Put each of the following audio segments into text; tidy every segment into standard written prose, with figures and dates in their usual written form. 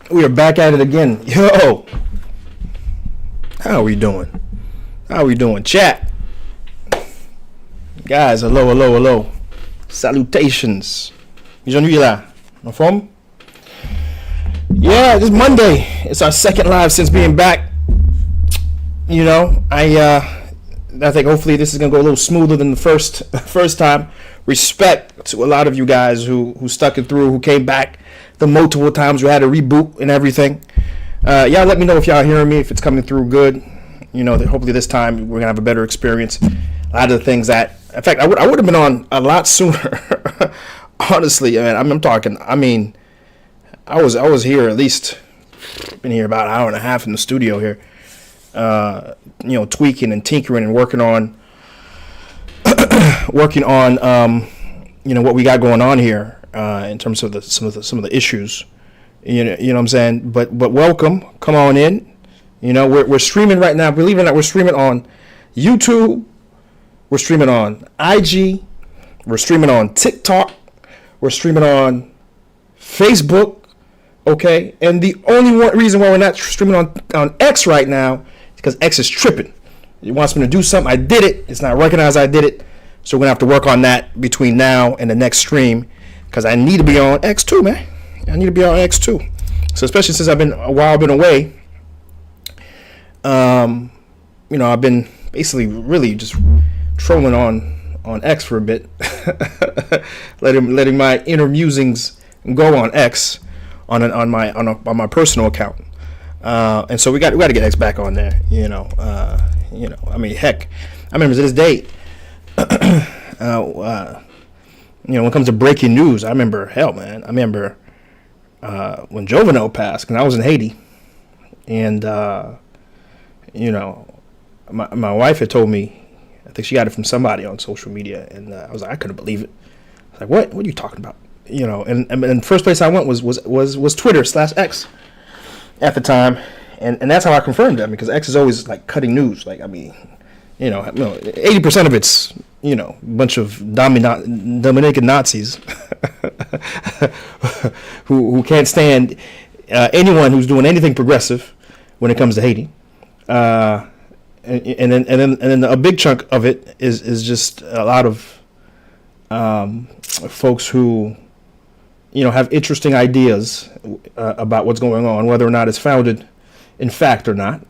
We are back at it again. Yo, how are we doing? How are we doing? Chat. Guys, hello. Salutations. Bienvenue là. En forme? Yeah, this Monday. It's our second live since being back. You know, I think hopefully this is gonna go a little smoother than the first time. Respect to a lot of you guys who stuck it through, who came back the multiple times we had to reboot and everything. Y'all let me know if y'all hearing me, if it's coming through good. You know, hopefully this time we're gonna have a better experience. A lot of the things that, in fact, I would have been on a lot sooner. Honestly, I'm talking. I mean, I was here at least, been here about an hour and a half in the studio here. You know, tweaking and tinkering and working on you know, what we got going on here. In terms of some of the issues, you know what I'm saying. But welcome, come on in. You know, we're streaming right now. Believe it or not, we're streaming on YouTube. We're streaming on IG. We're streaming on TikTok. We're streaming on Facebook. Okay, and the only reason why we're not streaming on X right now is because X is tripping. It wants me to do something. I did it. It's not recognized I did it. So we're gonna have to work on that between now and the next stream. Because I need to be on X too, man. I need to be on X too. So especially since I've been away, you know, I've been basically really just trolling on X for a bit, letting my inner musings go on X on my personal account, and so we got to get X back on there. You know, I mean, heck, I remember to this date. You know, when it comes to breaking news, I remember when Jovenel passed, and I was in Haiti, and you know, my wife had told me, I think she got it from somebody on social media, and I was like, I couldn't believe it. I was like, what are you talking about? You know, and the first place I went was Twitter /X, at the time, and that's how I confirmed that, because X is always like cutting news. Like, I mean, 80% of it's a bunch of Dominican Nazis who can't stand anyone who's doing anything progressive when it comes to Haiti. And then a big chunk of it is just a lot of folks who have interesting ideas about what's going on, whether or not it's founded in fact or not.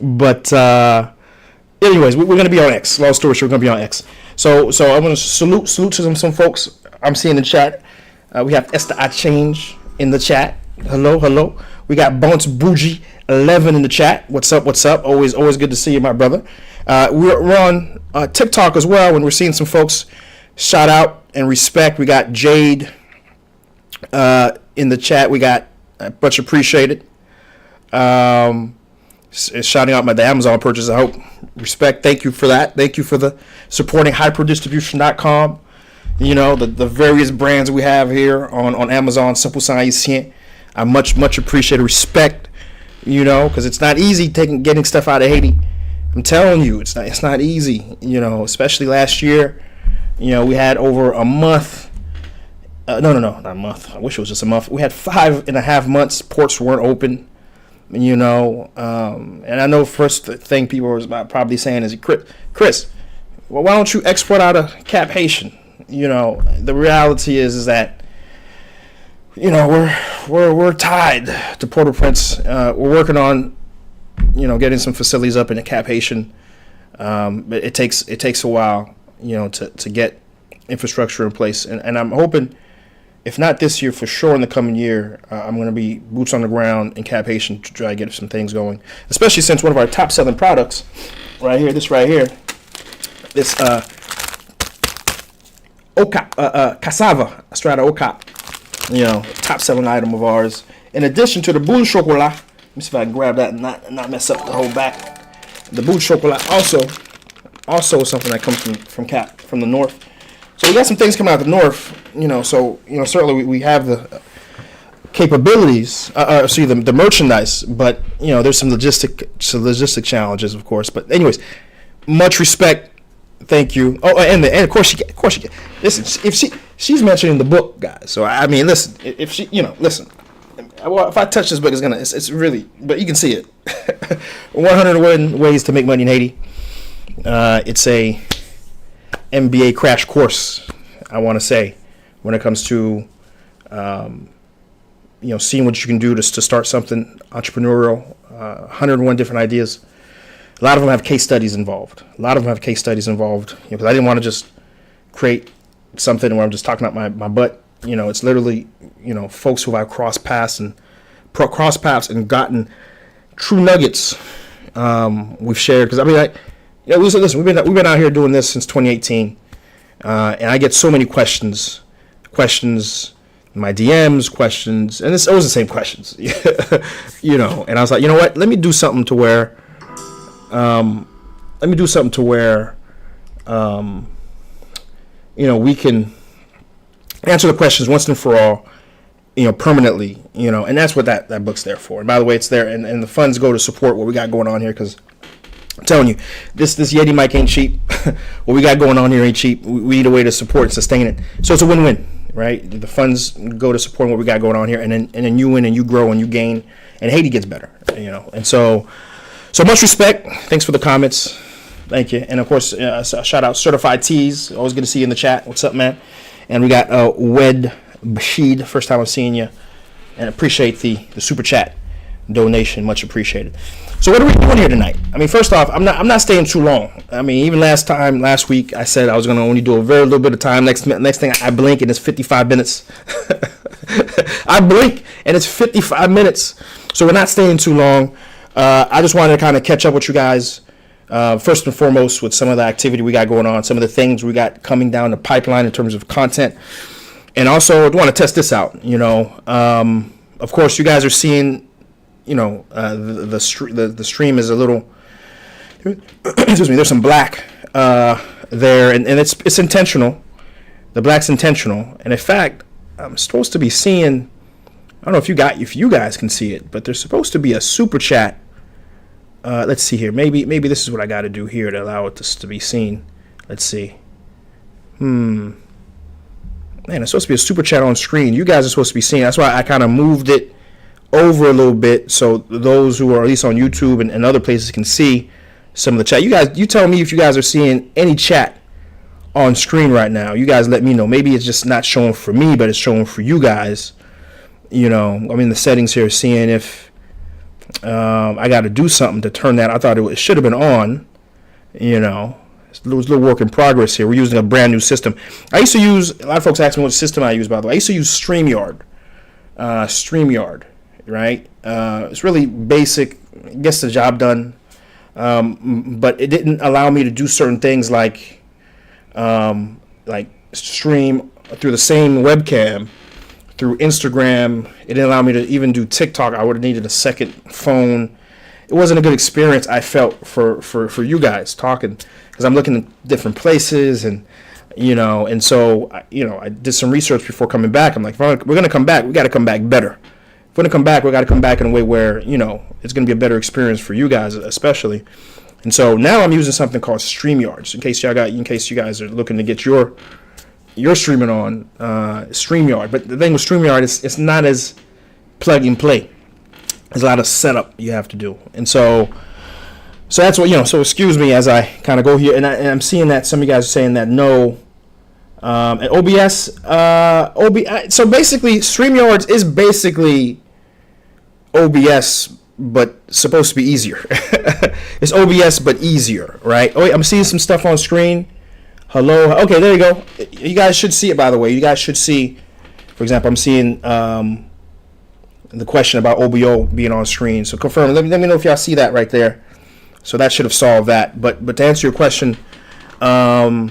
But anyways, we're going to be on X. Long story short, we're going to be on X. So I'm going to salute to some folks I'm seeing in the chat. We have Esther I Change in the chat. Hello. We got Bounce Bougie 11 in the chat. What's up? Always good to see you, my brother. We're on TikTok as well, and we're seeing some folks shout out and respect. We got Jade in the chat. We got much appreciated. Shouting out the Amazon purchase. I hope respect. Thank you for that. Thank you for the supporting hyperdistribution.com. The various brands we have here on Amazon. Simple Haitian. I much appreciate respect. Because it's not easy getting stuff out of Haiti. I'm telling you, it's not easy. Especially last year. We had over a month. No, not a month. I wish it was just a month. We had 5.5 months. Ports weren't open. And I know first thing people were probably saying is, Chris, well, why don't you export out of Cap Haitian? The reality is that we're tied to Port-au-Prince. We're working on getting some facilities up in the Cap Haitian, but it takes a while to get infrastructure in place, and I'm hoping, if not this year, for sure in the coming year, I'm going to be boots on the ground in Cap Haitian to try to get some things going, especially since one of our top selling products this cassava Strata Okap, top selling item of ours, in addition to the boule chocolat. Let me see if I can grab that and not mess up the whole back. The boule chocolat also something that comes from the north. So we got some things coming out of the north, certainly we have the capabilities, the merchandise, but there's some logistic challenges, of course. But anyways, much respect. Thank you. Oh, and of course she can. Listen, if she's mentioned in the book, guys. So I mean, listen, if she, listen. If I touch this book, it's really, but you can see it. 101 Ways to Make Money in Haiti. It's a MBA crash course, I want to say, when it comes to seeing what you can do to start something entrepreneurial. 101 different ideas. A lot of them have case studies involved. Because I didn't want to just create something where I'm just talking about my butt. It's literally folks who I've crossed paths and gotten true nuggets. We've shared, because I mean, listen, we've been out here doing this since 2018, and I get so many questions in my DMs, and it's always the same questions, And I was like, you know what? Let me do something to where, we can answer the questions once and for all, permanently, and that's what that book's there for. And by the way, it's there, and the funds go to support what we got going on here, because I'm telling you, this Yeti mic ain't cheap. What we got going on here ain't cheap. We need a way to support and sustain it. So it's a win-win, right? The funds go to support what we got going on here, and then you win and you grow and you gain, and Haiti gets better, And so much respect. Thanks for the comments. Thank you. And of course, shout out Certified Tees. Always good to see you in the chat. What's up, man? And we got Wed Bashid. First time I'm seeing you, and appreciate the super chat donation. Much appreciated. So what are we doing here tonight? I mean, first off, I'm not staying too long. I mean, even last week, I said I was going to only do a very little bit of time. Next thing, I blink and it's 55 minutes. I blink and it's 55 minutes. So we're not staying too long. I just wanted to kind of catch up with you guys. First and foremost, with some of the activity we got going on, some of the things we got coming down the pipeline in terms of content, and also I want to test this out. Of course, you guys are seeing, the stream is a little. Excuse me. There's some black there, and it's intentional. The black's intentional, and in fact, I'm supposed to be seeing I don't know if you guys can see it, but there's supposed to be a super chat. Let's see here. Maybe this is what I got to do here to allow it to be seen. Let's see. Man, it's supposed to be a super chat on screen. You guys are supposed to be seeing. That's why I kind of moved it over a little bit so those who are at least on YouTube and other places can see some of the chat. You tell me if you guys are seeing any chat on screen right now. You guys let me know. Maybe it's just not showing for me, but it's showing for you guys. I'm in the settings here, seeing if I got to do something to turn that. I thought it should have been on. It's a little work in progress here. We're using a brand new system. I used to use, a lot of folks ask me what system I use, by the way. I used to use StreamYard. Right? It's really basic, gets the job done. But it didn't allow me to do certain things like stream through the same webcam through Instagram. It didn't allow me to even do TikTok. I would have needed a second phone. It wasn't a good experience, I felt, for you guys talking, because I'm looking at different places and so I did some research before coming back. I'm like, if we're going to come back, we got to come back better. If we're going to come back, we got to come back in a way where, it's going to be a better experience for you guys, especially. And so now I'm using something called StreamYard. In case you guys are looking to get your streaming on StreamYard. But the thing with StreamYard is it's not as plug and play. There's a lot of setup you have to do. And so that's what, so excuse me as I kind of go here. And I'm seeing that some of you guys are saying that no. And OBS, so basically StreamYard is basically OBS, but supposed to be easier. It's OBS, but easier, right? Oh, wait, I'm seeing some stuff on screen. Hello. Okay, there you go. You guys should see it, by the way. You guys should see, for example, I'm seeing the question about OBO being on screen. So confirm. Let me know if y'all see that right there. So that should have solved that. But to answer your question, so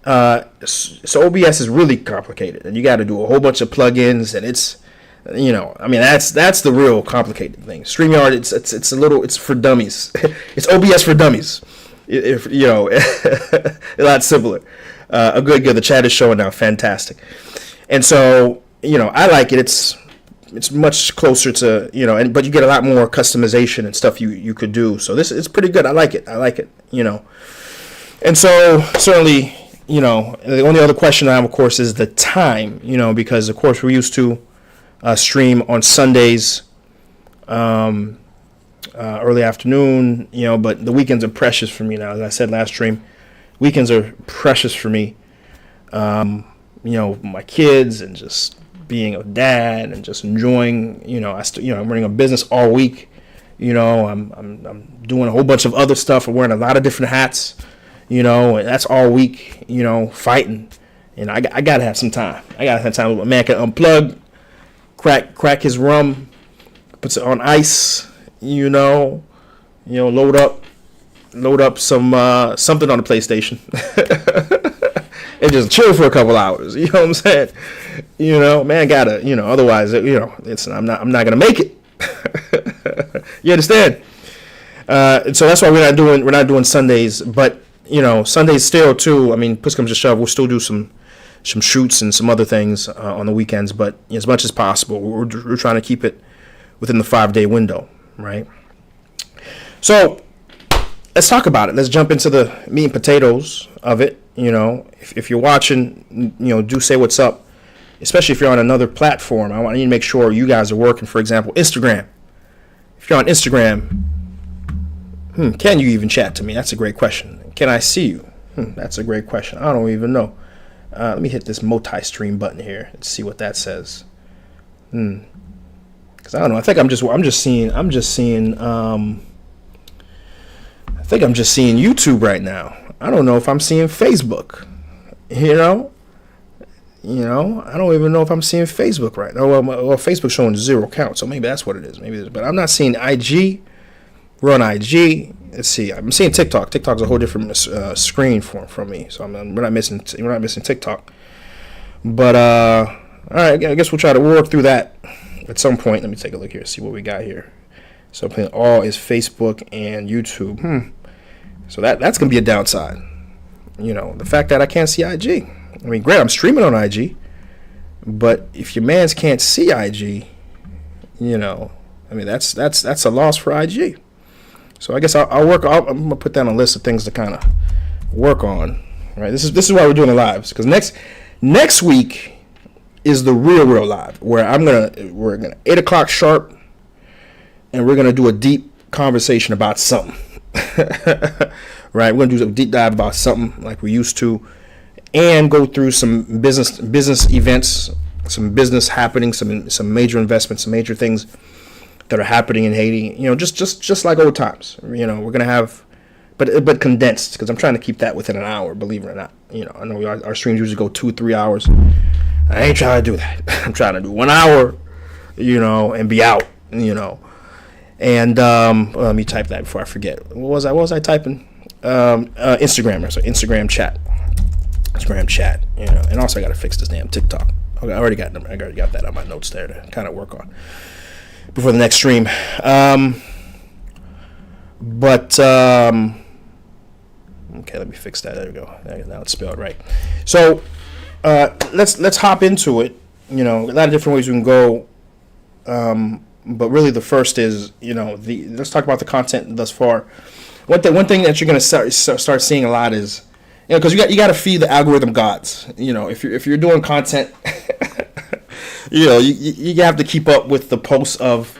OBS is really complicated, and you got to do a whole bunch of plugins, and it's, that's the real complicated thing. StreamYard, it's for dummies. It's OBS for dummies. If a lot simpler. Good. The chat is showing now. Fantastic. And so, I like it. It's much closer to, but you get a lot more customization and stuff you could do. So it's pretty good. I like it. And so certainly, the only other question I have, of course, is the time, because of course we're used to stream on Sundays, early afternoon, but the weekends are precious for me now. As I said last stream, weekends are precious for me. My kids and just being a dad and just enjoying, I'm running a business all week. I'm doing a whole bunch of other stuff. I'm wearing a lot of different hats, and that's all week, fighting. And I gotta have some time. A man can unplug, crack his rum, puts it on ice, load up some something on the PlayStation, and just chill for a couple hours. You know what I'm saying? Man gotta, otherwise, I'm not gonna make it. You understand? So that's why we're not doing Sundays, but Sundays still too. I mean, push comes to shove, we'll still do some shoots and some other things on the weekends, but as much as possible, we're trying to keep it within the 5-day window, right? So let's talk about it. Let's jump into the meat and potatoes of it. If you're watching, do say what's up, especially if you're on another platform. I need to make sure you guys are working. For example, Instagram. If you're on Instagram, can you even chat to me? That's a great question. Can I see you? That's a great question. I don't even know. Let me hit this multi-stream button here and see what that says. Because I don't know. I think I'm just seeing. I think I'm just seeing YouTube right now. I don't know if I'm seeing Facebook. I don't even know if I'm seeing Facebook right now. Well, Facebook's showing 0 count, so maybe that's what it is. But I'm not seeing IG. We're on IG. Let's see. I'm seeing TikTok. TikTok's a whole different screen from me, so we're not missing TikTok. But all right, I guess we'll try to work through that at some point. Let me take a look here, see what we got here. So all is Facebook and YouTube. So that's gonna be a downside. The fact that I can't see IG. I mean, great, I'm streaming on IG, But if your mans can't see IG, you know, I mean, that's a loss for IG. So I guess I'm gonna put down a list of things to kind of work on. Right. This is why we're doing the lives, because next week is the real live, where we're gonna 8 o'clock sharp, and we're gonna do a deep conversation about something. Right. We're gonna do a deep dive about something like we used to, and go through some business events, some business happenings, some major investments, some major things that are happening in Haiti. You know, just like old times. You know, we're gonna have, but condensed, because I'm trying to keep that within an hour. Believe it or not, you know, I know our streams usually go 2-3 hours. I ain't trying to do that. I'm trying to do 1 hour, you know, and be out. You know, and let me type that before I forget. What was I typing? Instagram. So Instagram chat. You know, and also I got to fix this damn TikTok. Okay, I already got that on my notes there to kind of work on before the next stream. Okay, let me fix that. There we go. Now it's spelled right. So let's hop into it. You know, a lot of different ways we can go. But really, the first is, you know, let's talk about the content thus far. One thing that you're going to start seeing a lot is, you know, because you got to feed the algorithm gods. You know, if you're doing content, you know, you have to keep up with the posts of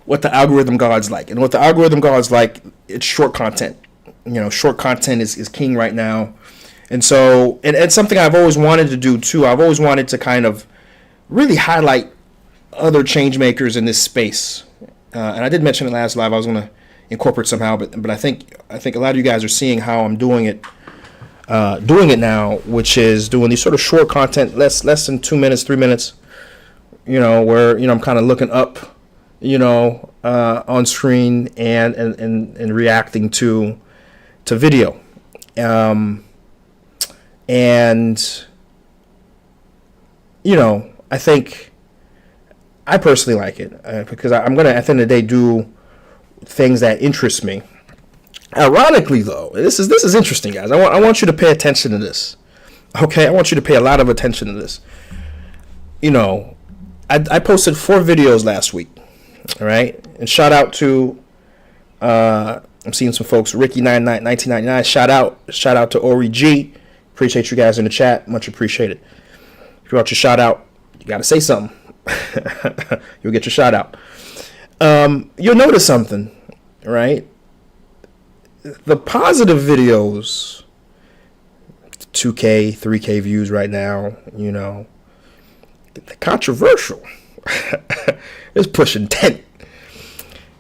what the algorithm gods like. And what the algorithm gods like, it's short content. You know, short content is king right now. And so, and it's something I've always wanted to do too. I've always wanted to kind of really highlight other change makers in this space. And I did mention it last live. I was going to incorporate somehow, but I think a lot of you guys are seeing how I'm doing it now, which is doing these sort of short content, less than 2 minutes, 3 minutes, you know, where, you know, I'm kind of looking up, you know, on screen and reacting to video. And, you know, I personally like it because I'm going to, at the end of the day, do things that interest me. Ironically, though, this is interesting, guys. I want you to pay attention to this. Okay, I want you to pay a lot of attention to this. You know, I posted 4 videos last week. All right, and shout out to I'm seeing some folks. Ricky1999. Shout out to Ori G. Appreciate you guys in the chat. Much appreciated. If you want your shout out, you got to say something. You'll get your shout out. You'll notice something, right? The positive videos, 2K, 3K views right now, you know. The controversial is pushing 10,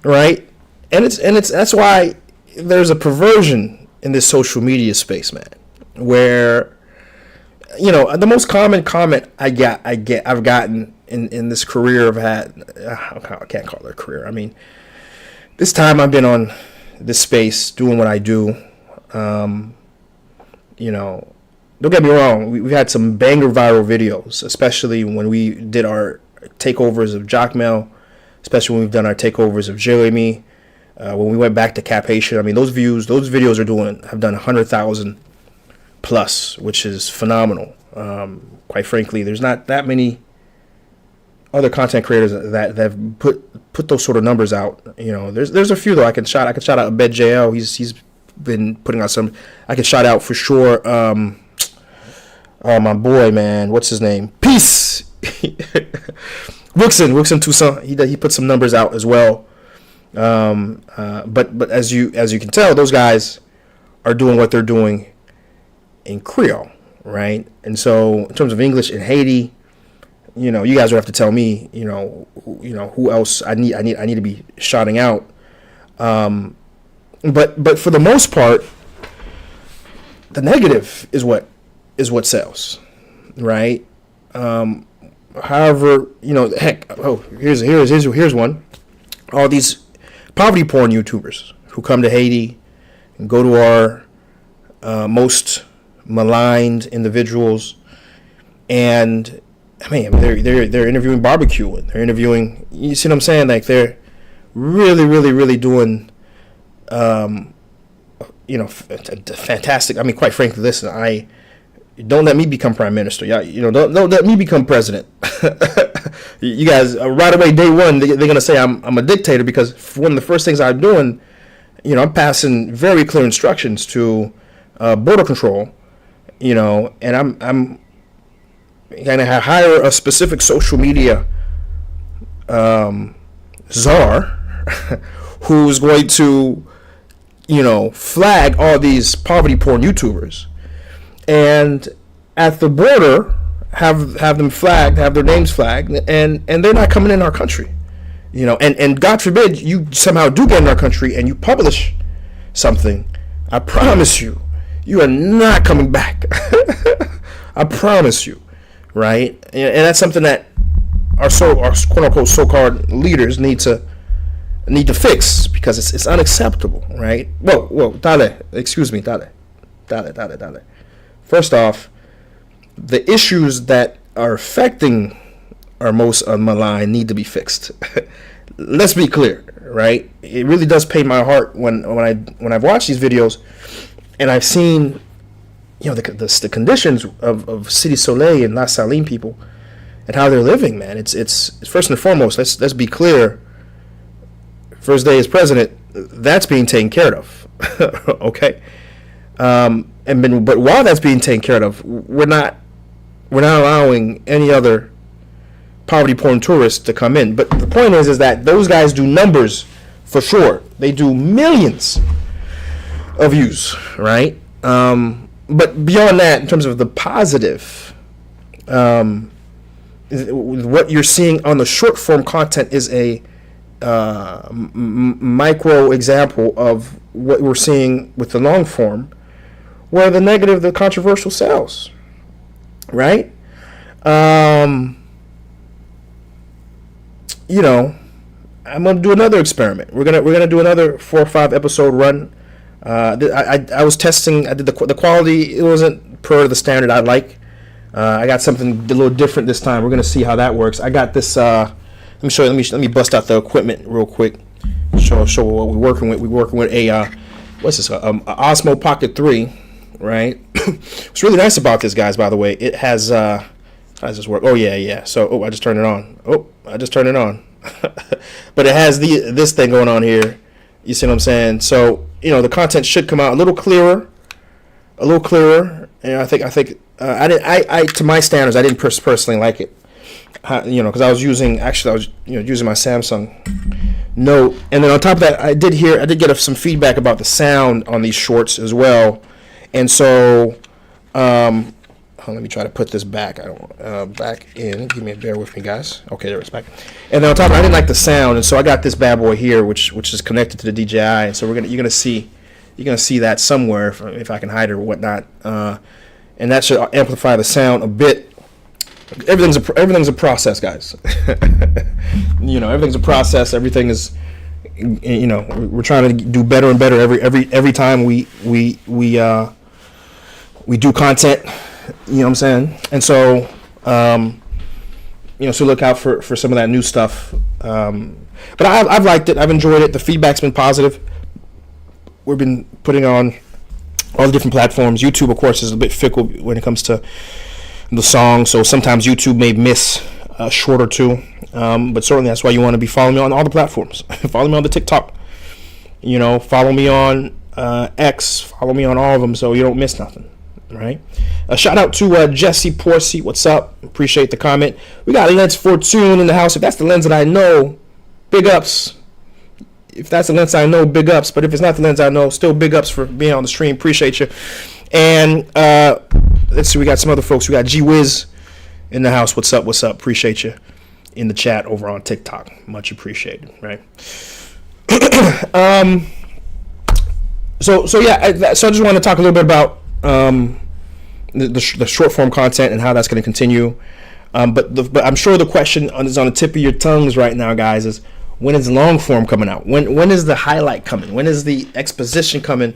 right? And it's that's why there's a perversion in this social media space, man. Where, you know, the most common comment I've gotten in this career I've had, I can't call it a career. I mean, this time I've been on this space doing what I do. You know, don't get me wrong. We've had some banger viral videos, especially when we did our takeovers of Jockmail, especially when we've done our takeovers of Jeremy. When we went back to Cap Haitian, I mean, those videos have done 100,000 plus, which is phenomenal. Quite frankly, there's not that many other content creators that have put those sort of numbers out. You know, there's a few though. I can shout out Abed JL. He's been putting out some. I can shout out for sure. Oh, my boy, man, what's his name? Peace. Wilson Toussaint. He put some numbers out as well. But as you can tell, those guys are doing what they're doing in Creole, right? And so in terms of English in Haiti, you know, you guys would have to tell me, you know who else I need to be shouting out. But for the most part, the negative is what sells, right? However, you know, heck, here's one. All these poverty porn YouTubers who come to Haiti and go to our most maligned individuals, and I mean they're interviewing barbecuing, they're interviewing. You see what I'm saying? Like they're really doing, you know, fantastic. I mean, quite frankly, listen, Don't let me become prime minister. Yeah, don't let me become president. You guys, right away, day one, they're gonna say I'm a dictator, because one of the first things I'm doing, I'm passing very clear instructions to border control, and I'm gonna hire a specific social media czar who's going to, flag all these poverty porn YouTubers, and at the border have them flagged, have their names flagged, and they're not coming in our country, and God forbid you somehow do get in our country and you publish something, I promise you are not coming back. I promise you, right? And that's something that our quote unquote so-called leaders need to fix, because it's unacceptable, right? Whoa, dale, excuse me, dale. First off, the issues that are affecting our most maligned need to be fixed. Let's be clear, right? It really does pain my heart when I've watched these videos and I've seen, the conditions of City Soleil and La Saline people and how they're living, man. It's first and foremost, let's be clear. First day as president, that's being taken care of. Okay. But while that's being taken care of, we're not allowing any other poverty porn tourists to come in. But the point is that those guys do numbers for sure. They do millions of views, right? But beyond that, in terms of the positive, what you're seeing on the short form content is a micro example of what we're seeing with the long form, where the negative, the controversial sells, right? I'm gonna do another experiment. We're gonna do another 4 or 5 episode run. I was testing. I did the quality. It wasn't per the standard I like. I got something a little different this time. We're gonna see how that works. I got this. Let me show you. Let me bust out the equipment real quick. Show what we're working with. We're working with a what's this? Osmo Pocket 3, right? What's really nice about this, guys, by the way, it has. How does this work? Oh yeah. So I just turned it on. But it has this thing going on here. You see what I'm saying? So the content should come out a little clearer. And I think I to my standards, I didn't personally like it. Because I was using my Samsung Note, and then on top of that, I did get some feedback about the sound on these shorts as well, and so let me try to put this back. Back in. Bear with me, guys. Okay, there it's back. And then on top of it, I didn't like the sound, and so I got this bad boy here, which is connected to the DJI, and so you're gonna see that somewhere if I can hide it or whatnot, and that should amplify the sound a bit. Everything's a process, guys. Everything's a process. Everything is, we're trying to do better and better every time we do content. You know what I'm saying? And so, so look out for some of that new stuff. But I've liked it. I've enjoyed it. The feedback's been positive. We've been putting on all the different platforms. YouTube, of course, is a bit fickle when it comes to the song, so sometimes YouTube may miss a short or two, but certainly that's why you want to be following me on all the platforms. Follow me on the TikTok, follow me on X, follow me on all of them so you don't miss nothing, right? A shout out to Jesse Porsey. What's up? Appreciate the comment. We got Lens Fortune in the house. If that's the lens that I know, big ups. If that's the lens I know, big ups. But if it's not the lens I know, still big ups for being on the stream. Appreciate you. And let's see, we got some other folks. We got G Wiz in the house. What's up? Appreciate you in the chat over on TikTok. Much appreciated, right? So I just want to talk a little bit about the short form content and how that's going to continue. But I'm sure the question is on the tip of your tongues right now, guys, is when is long form coming out? When is the highlight coming? When is the exposition coming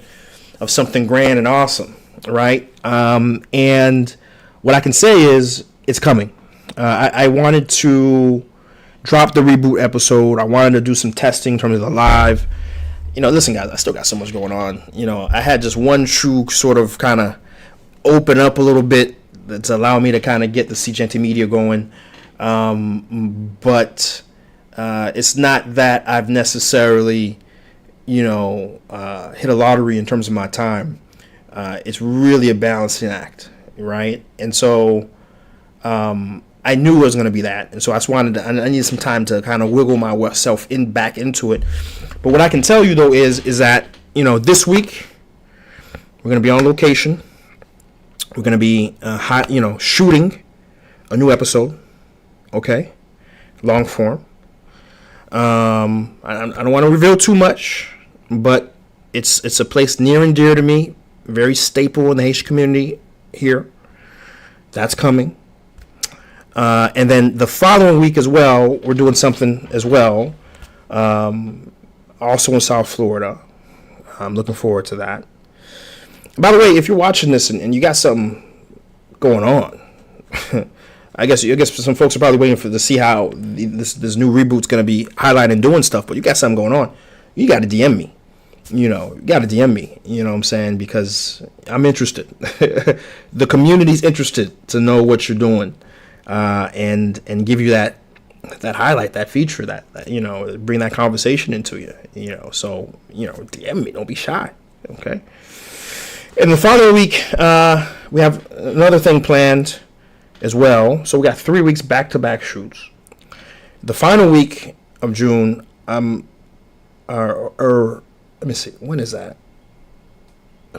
of something grand and awesome? Right? And what I can say is it's coming. I wanted to drop the reboot episode. I wanted to do some testing in terms of the live. Listen, guys, I still got so much going on. I had just one true sort of kind of open up a little bit to allow me to kind of get the C Jeanty Media going. But it's not that I've necessarily, hit a lottery in terms of my time. It's really a balancing act, right? And so I knew it was going to be that. And so I just I needed some time to kind of wiggle myself back into it. But what I can tell you, though, is that, this week we're going to be on location. We're going to be, shooting a new episode. Okay, long form. I don't want to reveal too much, but it's a place near and dear to me, very staple in the Haitian community here. That's coming. And then the following week as well, we're doing something as well, also in South Florida. I'm looking forward to that. By the way, if you're watching this and you got something going on, I guess some folks are probably waiting to see how this new reboot's going to be highlighting and doing stuff, but you got something going on, you got to DM me. You got to DM me, you know what I'm saying, because I'm interested. The community's interested to know what you're doing, and give you that highlight, that feature, that bring that conversation into you, so, DM me, don't be shy, okay? And the following week, we have another thing planned as well. So we got 3 weeks back-to-back shoots. The final week of June, let me see, when is that?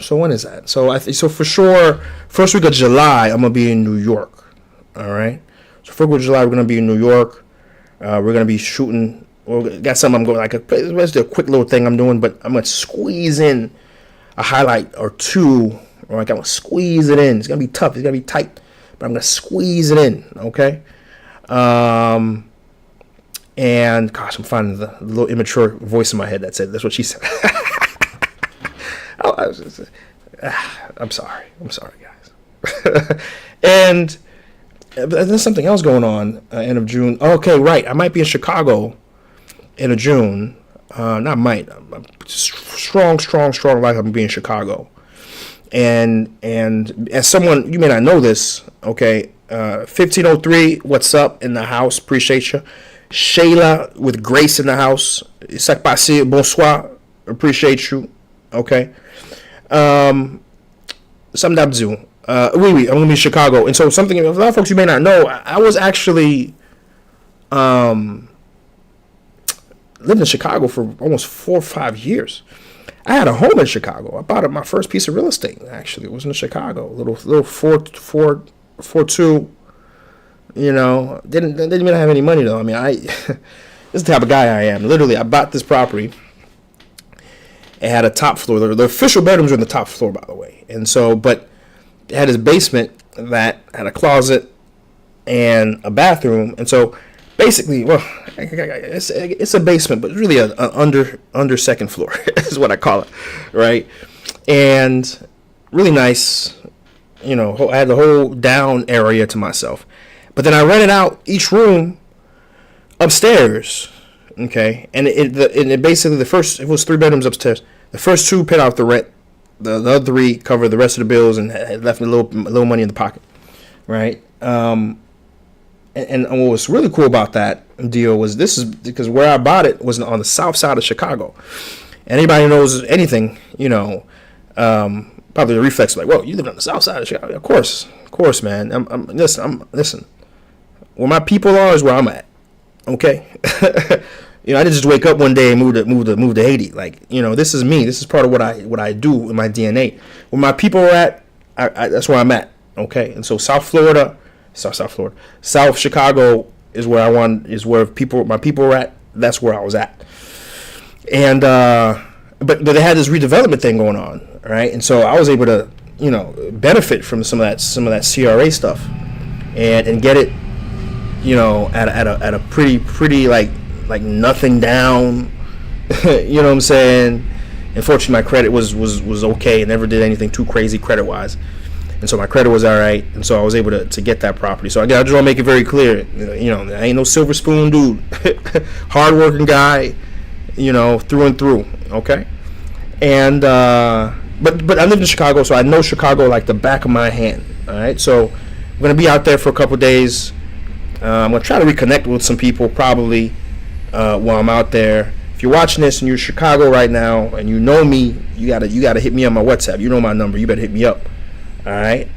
So for sure, first week of July, I'm gonna be in New York. All right. So first week of July, we're gonna be in New York. We're gonna be shooting. Got something I'm going let's do a quick little thing I'm doing, but I'm gonna squeeze in a highlight or two. Or I'm gonna squeeze it in. It's gonna be tough. It's gonna be tight. But I'm going to squeeze it in, okay? And, gosh, I'm finding the little immature voice in my head that said, that's what she said. I'm sorry, guys. And there's something else going on end of June. Okay, right. I might be in Chicago end of June. Not might. I'm strong like I'm going to be in Chicago. And as someone, you may not know this, okay, 1503, what's up in the house? Appreciate you. Shayla with Grace in the house. Sak passé, bonsoir. Appreciate you. Okay. Something d'abzu. Oui, I'm going to be in Chicago. And so something, a lot of folks you may not know, I was actually lived in Chicago for almost 4 or 5 years. I had a home in Chicago. I bought my first piece of real estate, actually. It was in Chicago. Little 4-2, Didn't even have any money, though. I mean, this is the type of guy I am. Literally, I bought this property. It had a top floor. The official bedrooms were on the top floor, by the way. And so, but it had this basement that had a closet and a bathroom. And so, basically, well, it's a basement, but it's really an under second floor is what I call it, right? And really nice, I had the whole down area to myself. But then I rented out each room upstairs, okay? And it basically, it was 3 bedrooms upstairs. The first 2 paid off the rent. The other 3 covered the rest of the bills and had left me a little money in the pocket, right? And what was really cool about that deal was this is because where I bought it was on the south side of Chicago. And anybody who knows anything, probably the reflex like, "Whoa, you live on the south side of Chicago?" Of course, man. Listen. Where my people are is where I'm at. Okay, I didn't just wake up one day and move to Haiti. Like, this is me. This is part of what I do in my DNA. Where my people are at, that's where I'm at. Okay, and so South Chicago is where my people are at. That's where I was at. And but they had this redevelopment thing going on, right? And so I was able to benefit from some of that CRA stuff, and get it at a pretty like nothing down. You know what I'm saying? Unfortunately, my credit was okay. I never did anything too crazy credit wise. And so my credit was all right, and so I was able to get that property. So I just want to make it very clear, I ain't no silver spoon dude, hardworking guy, through and through, okay? And but I live in Chicago, so I know Chicago like the back of my hand. All right, so I'm gonna be out there for a couple days. I'm gonna try to reconnect with some people probably while I'm out there. If you're watching this and you're in Chicago right now and you know me, you gotta hit me on my WhatsApp. You know my number. You better hit me up. All right.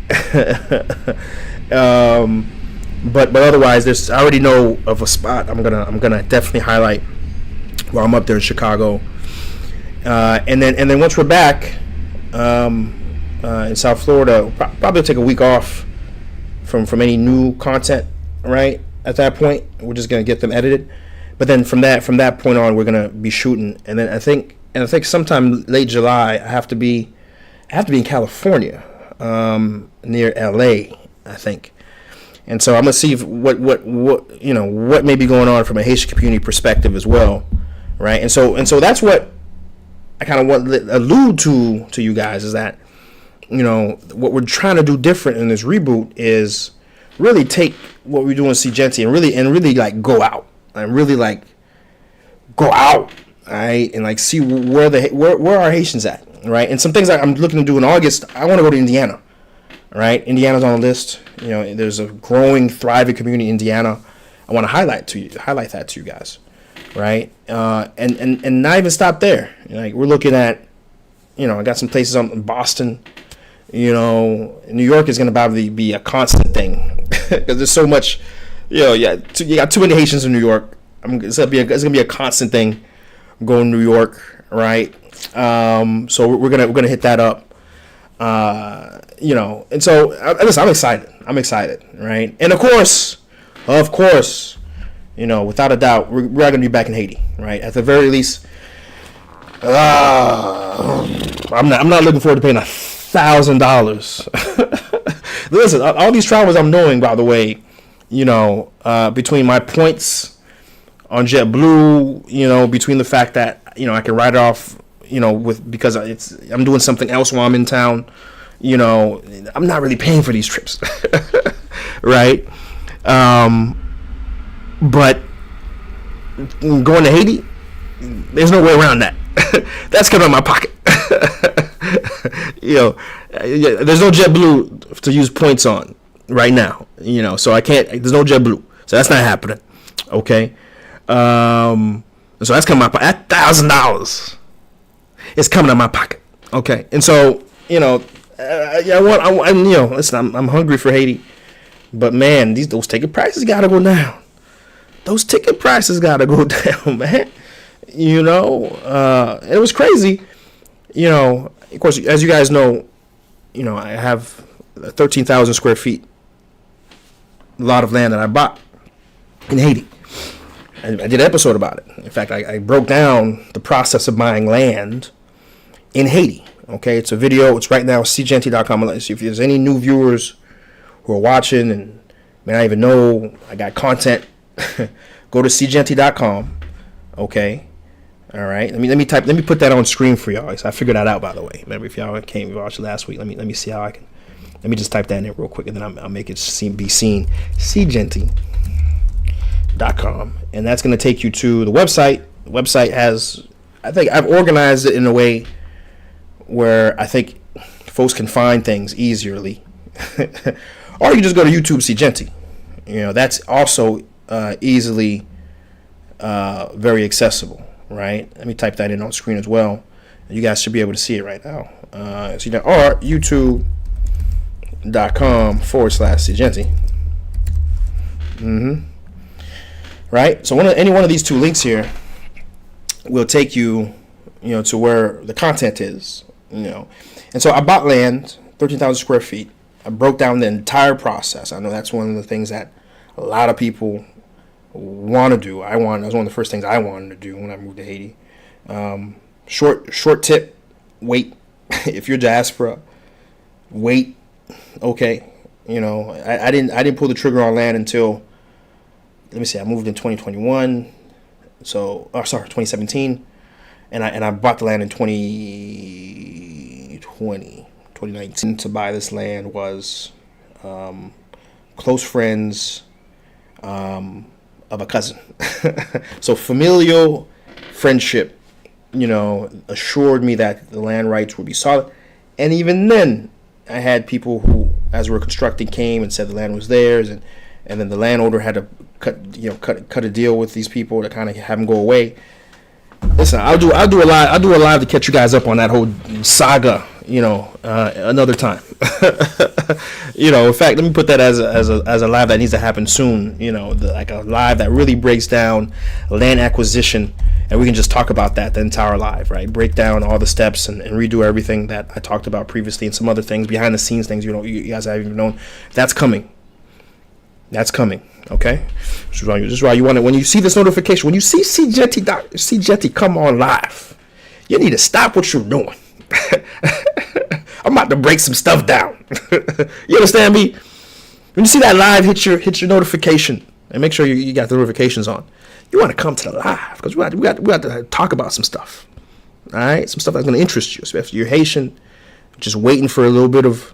But otherwise, I already know of a spot I'm gonna definitely highlight while I'm up there in Chicago. And then once we're back in South Florida, probably take a week off from any new content. Right at that point, we're just gonna get them edited. But then from that point on, we're gonna be shooting. And then I think sometime late July, I have to be in California, near LA, I think. And so I'm gonna see what may be going on from a Haitian community perspective as well, right? And so that's what I kind of want to allude to you guys, is that what we're trying to do different in this reboot is really take what we do in Jeanty and really like go out, all right, and like see where are Haitians at, right? And some things I'm looking to do in August. I want to go to Indiana. Right, Indiana's on the list. There's a growing, thriving community in Indiana. I want to highlight that to you guys, right? And not even stop there. Like we're looking at, I got some places in Boston. New York is going to probably be a constant thing because there's so much. You got too many Haitians in New York. It's gonna be a constant thing. I'm going to New York, right? So we're gonna hit that up. And so listen, I'm excited, right? And of course, without a doubt, we're going to be back in Haiti, right? At the very least, I'm not looking forward to paying $1,000. Listen, all these travels I'm doing, by the way, between my points on JetBlue, between the fact that I can write it off, because I'm doing something else while I'm in town. I'm not really paying for these trips, right? But going to Haiti, there's no way around that. That's coming out of my pocket. There's no JetBlue to use points on right now. So I can't. There's no JetBlue, so that's not happening. Okay. So that's coming out at $1,000. It's coming out of my pocket. Okay, and so listen, I'm hungry for Haiti, but man, those ticket prices gotta go down. Those ticket prices gotta go down, man. It was crazy. Of course, as you guys know, I have 13,000 square feet, a lot of land that I bought in Haiti. I did an episode about it. In fact, I broke down the process of buying land in Haiti. Okay, it's a video. It's right now, cjeanty.com. If there's any new viewers who are watching and may not even know I got content, go to cjeanty.com. Okay, all right. Let me put that on screen for y'all. I figured that out, by the way. Remember, if y'all came and watched last week, let me see how I can. Let me just type that in real quick, and then I'll make it be seen. cjeanty.com, and that's going to take you to the website. The website has, I think I've organized it in a way where I think folks can find things easily. Or you just go to YouTube, Jeanty. That's also easily very accessible, right? Let me type that in on screen as well. You guys should be able to see it right now. Or youtube.com/Jeanty. Right? So any one of these two links here will take you, to where the content is. And so I bought land, 13,000 square feet. I broke down the entire process. I know that's one of the things that a lot of people want to do. That was one of the first things I wanted to do when I moved to Haiti. Short tip, wait. If you're Diaspora, wait. Okay. I didn't pull the trigger on land until, let me see, I moved in 2021. 2017. And I bought the land in 2019. To buy this land was close friends of a cousin. So familial friendship, assured me that the land rights would be solid. And even then, I had people who, as we were constructing, came and said the land was theirs, and then the landowner had to cut a deal with these people to kind of have them go away. Listen, I'll do a live to catch you guys up on that whole saga, another time. In fact, let me put that as a live that needs to happen soon. Like a live that really breaks down land acquisition, and we can just talk about that the entire live, right? Break down all the steps and redo everything that I talked about previously, and some other things, behind the scenes things, you guys haven't even known. That's coming. Okay, this is why you want it. When you see this notification, when you see Jeanty come on live, you need to stop what you're doing. I'm about to break some stuff down. You understand me? When you see that live hit your notification, and make sure you got the notifications on. You want to come to the live because we got to talk about some stuff. All right, some stuff that's going to interest you, especially if you're Haitian, just waiting for a little bit of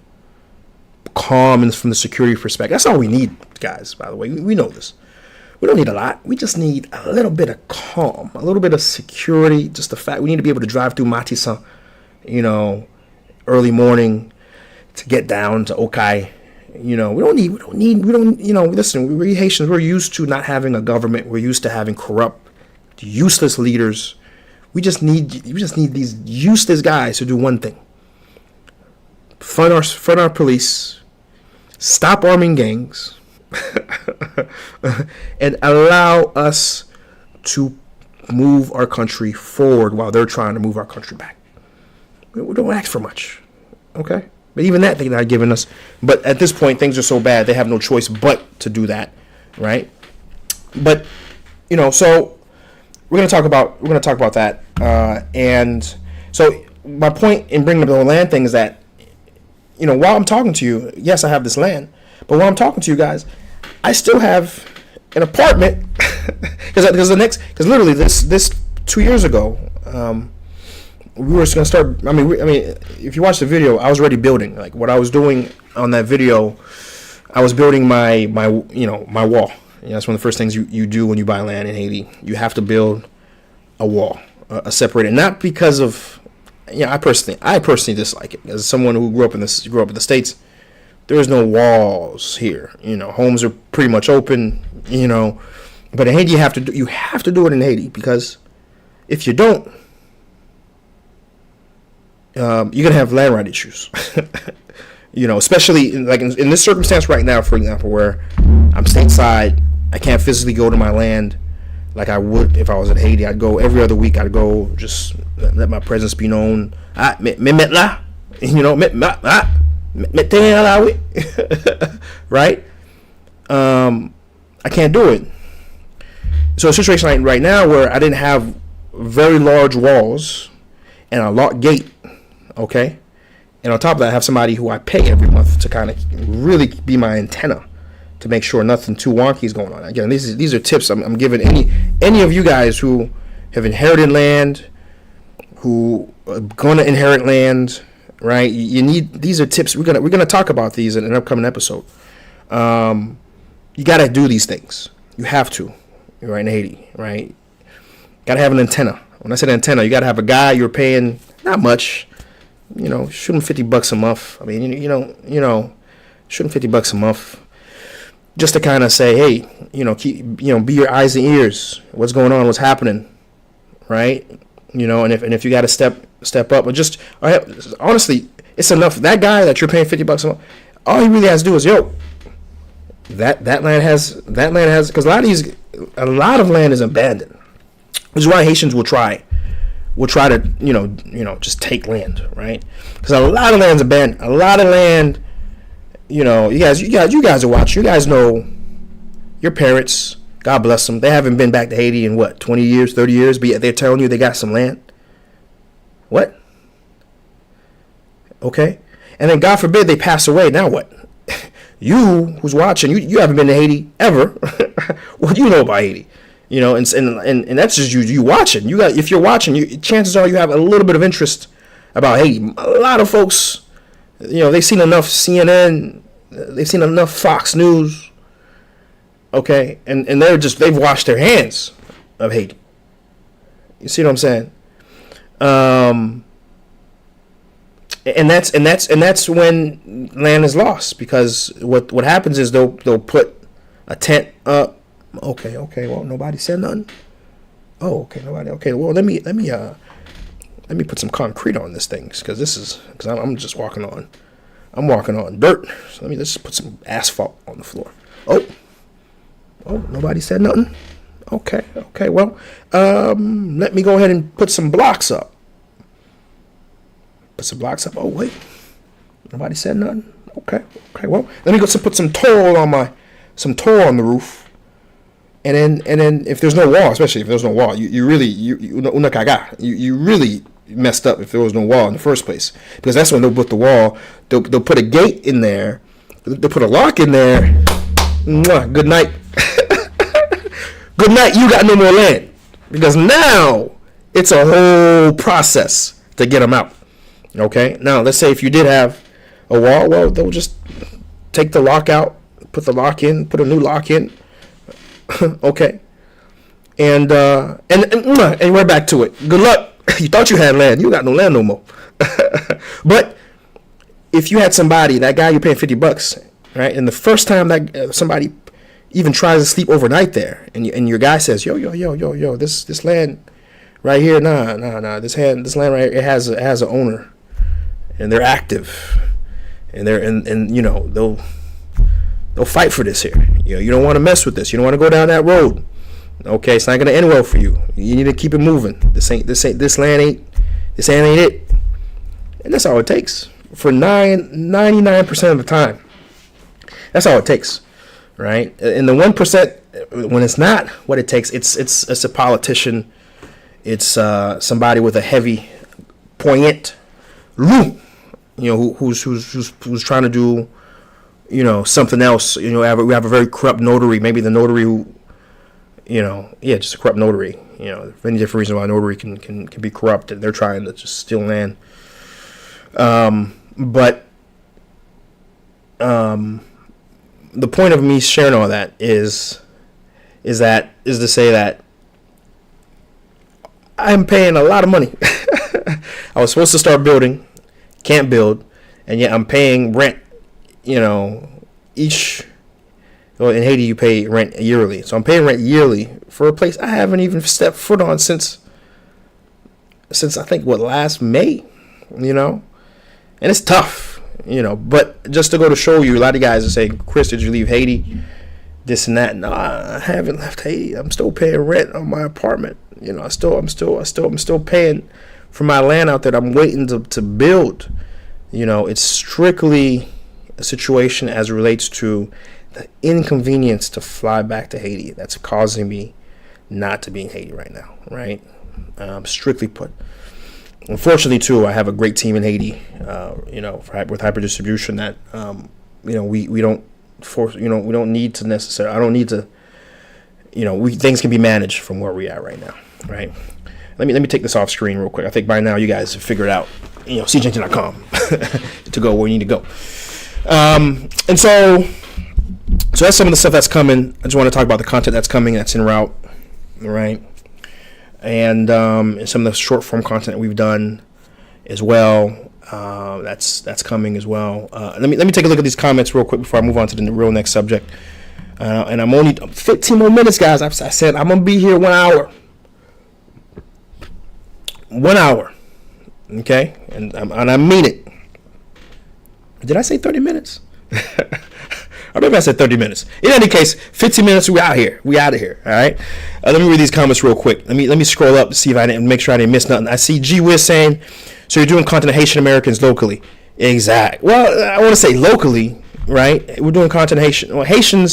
calm and from the security perspective. That's all we need, guys. By the way, we know this. We don't need a lot. We just need a little bit of calm, a little bit of security. Just the fact we need to be able to drive through Matissan, early morning to get down to Okai. Listen, we're Haitians. We're used to not having a government. We're used to having corrupt, useless leaders. We just need these useless guys to do one thing: fund our police, stop arming gangs, and allow us to move our country forward while they're trying to move our country back. We don't ask for much, okay? But even that they're not giving us. But at this point, things are so bad they have no choice but to do that, right? But so we're gonna talk about that. And so my point in bringing up the whole land thing is that while I'm talking to you, yes, I have this land, but while I'm talking to you guys, I still have an apartment because literally this 2 years ago, we were just gonna start. I mean, if you watch the video, I was already building. Like what I was doing on that video, I was building my wall. That's one of the first things you do when you buy land in Haiti. You have to build a wall, a separator. Not because of, I personally dislike it. As someone who grew up in the States, there is no walls here. Homes are pretty much open. But in Haiti, you have to do it in Haiti, because if you don't, you're gonna have land right issues. Especially like in this circumstance right now, for example, where I'm stateside, I can't physically go to my land like I would if I was in Haiti. I'd go every other week. I'd go, just let my presence be known. Right? I can't do it. So a situation like right now where I didn't have very large walls and a locked gate, okay? And on top of that, I have somebody who I pay every month to kind of really be my antenna to make sure nothing too wonky is going on. Again, these are tips I'm giving any of you guys who have inherited land, who are going to inherit land, right? These are tips. We're gonna talk about these in an upcoming episode. You got to do these things. You have to. You're right in Haiti, right? Got to have an antenna. When I said antenna, you got to have a guy you're paying not much. Shoot him $50 a month. I mean, shoot him $50 a month, just to kind of say, hey, keep, be your eyes and ears. What's going on? What's happening, right? And if you got to step up, but just honestly, it's enough. That guy that you're paying $50 a month, all he really has to do is, that land has, because a lot of land is abandoned, which is why Haitians will try to just take land, right? Because a lot of land's abandoned. A lot of land, you guys are watching. You guys know your parents, God bless them, they haven't been back to Haiti in 20 years, 30 years, but yet they're telling you they got some land. What? Okay. And then God forbid they pass away. Now what? You who's watching, you haven't been to Haiti ever. What do you know about Haiti? And that's just you watching. If you're watching, chances are you have a little bit of interest about Haiti. A lot of folks, they've seen enough CNN, they've seen enough Fox News, okay, and they've washed their hands of Haiti. You see what I'm saying? And that's when land is lost, because what happens is they'll put a tent up. Okay, well, nobody said nothing. Oh, okay, nobody. Okay, well, let me put some concrete on this thing, because I'm just walking on dirt. So let's just put some asphalt on the floor. Oh, nobody said nothing. Okay, well, let me go ahead and put some blocks up. Oh, wait, nobody said nothing. Okay, well, let me go put some tile on the roof. And then if there's no wall, especially if there's no wall, you really messed up if there was no wall in the first place, because that's when they'll put the wall. They'll put a gate in there. They'll put a lock in there. Mwah, good night. Good night. You got no more land, because now it's a whole process to get them out. Okay. Now let's say if you did have a wall, well, they'll just take the lock out, put the lock in, put a new lock in. Okay. And we're back to it. Good luck. You thought you had land. You got no land no more. But if you had somebody, that guy you're paying $50, right? And the first time that somebody even tries to sleep overnight there, and your guy says, yo, this land right here, nah, this land right here, it has an owner, and they're active, and they'll fight for this here. You don't want to mess with this. You don't want to go down that road. Okay, it's not gonna end well for you. You need to keep it moving. This land ain't it. And that's all it takes for 99% of the time. That's all it takes, right? And the 1%, when it's not what it takes, it's a politician. It's somebody with a heavy, poignant loop, who's trying to do, something else. We have a very corrupt notary. Maybe the notary who, just a corrupt notary. Many different reasons why a notary can be corrupt, and they're trying to just steal land. But the point of me sharing all that is to say that I'm paying a lot of money. I was supposed to start building, can't build, and yet I'm paying rent. In Haiti you pay rent yearly, so I'm paying rent yearly for a place I haven't even stepped foot on since I think last May. And it's tough, but just to go to show you, a lot of guys are saying, Chris, did you leave Haiti? This and that. No, I haven't left Haiti. I'm still paying rent on my apartment. I'm still paying for my land out there that I'm waiting to build. It's strictly a situation as it relates to the inconvenience to fly back to Haiti that's causing me not to be in Haiti right now, right? Strictly put. Unfortunately, too, I have a great team in Haiti, with hyper distribution that, we don't force, we don't need to necessarily, I don't need to, things can be managed from where we're at right now, right? Let me take this off screen real quick. I think by now you guys have figured out, cjjeanty.com to go where you need to go. And so that's some of the stuff that's coming. I just want to talk about the content that's coming, that's en route, right? And some of the short form content that we've done as well. That's coming as well. Let me take a look at these comments real quick before I move on to the real next subject. And I'm only 15 more minutes, guys. I said I'm gonna be here 1 hour. 1 hour, okay? And I mean it. Did I say 30 minutes? I maybe I said 30 minutes. In any case, 15 minutes. We out of here. All right. Let me read these comments real quick. Let me scroll up to see if I didn't make sure I didn't miss nothing. I see G Wiz saying, "So you're doing content of Haitian Americans locally?" Exact. Well, I want to say locally, right? We're doing content of Haitian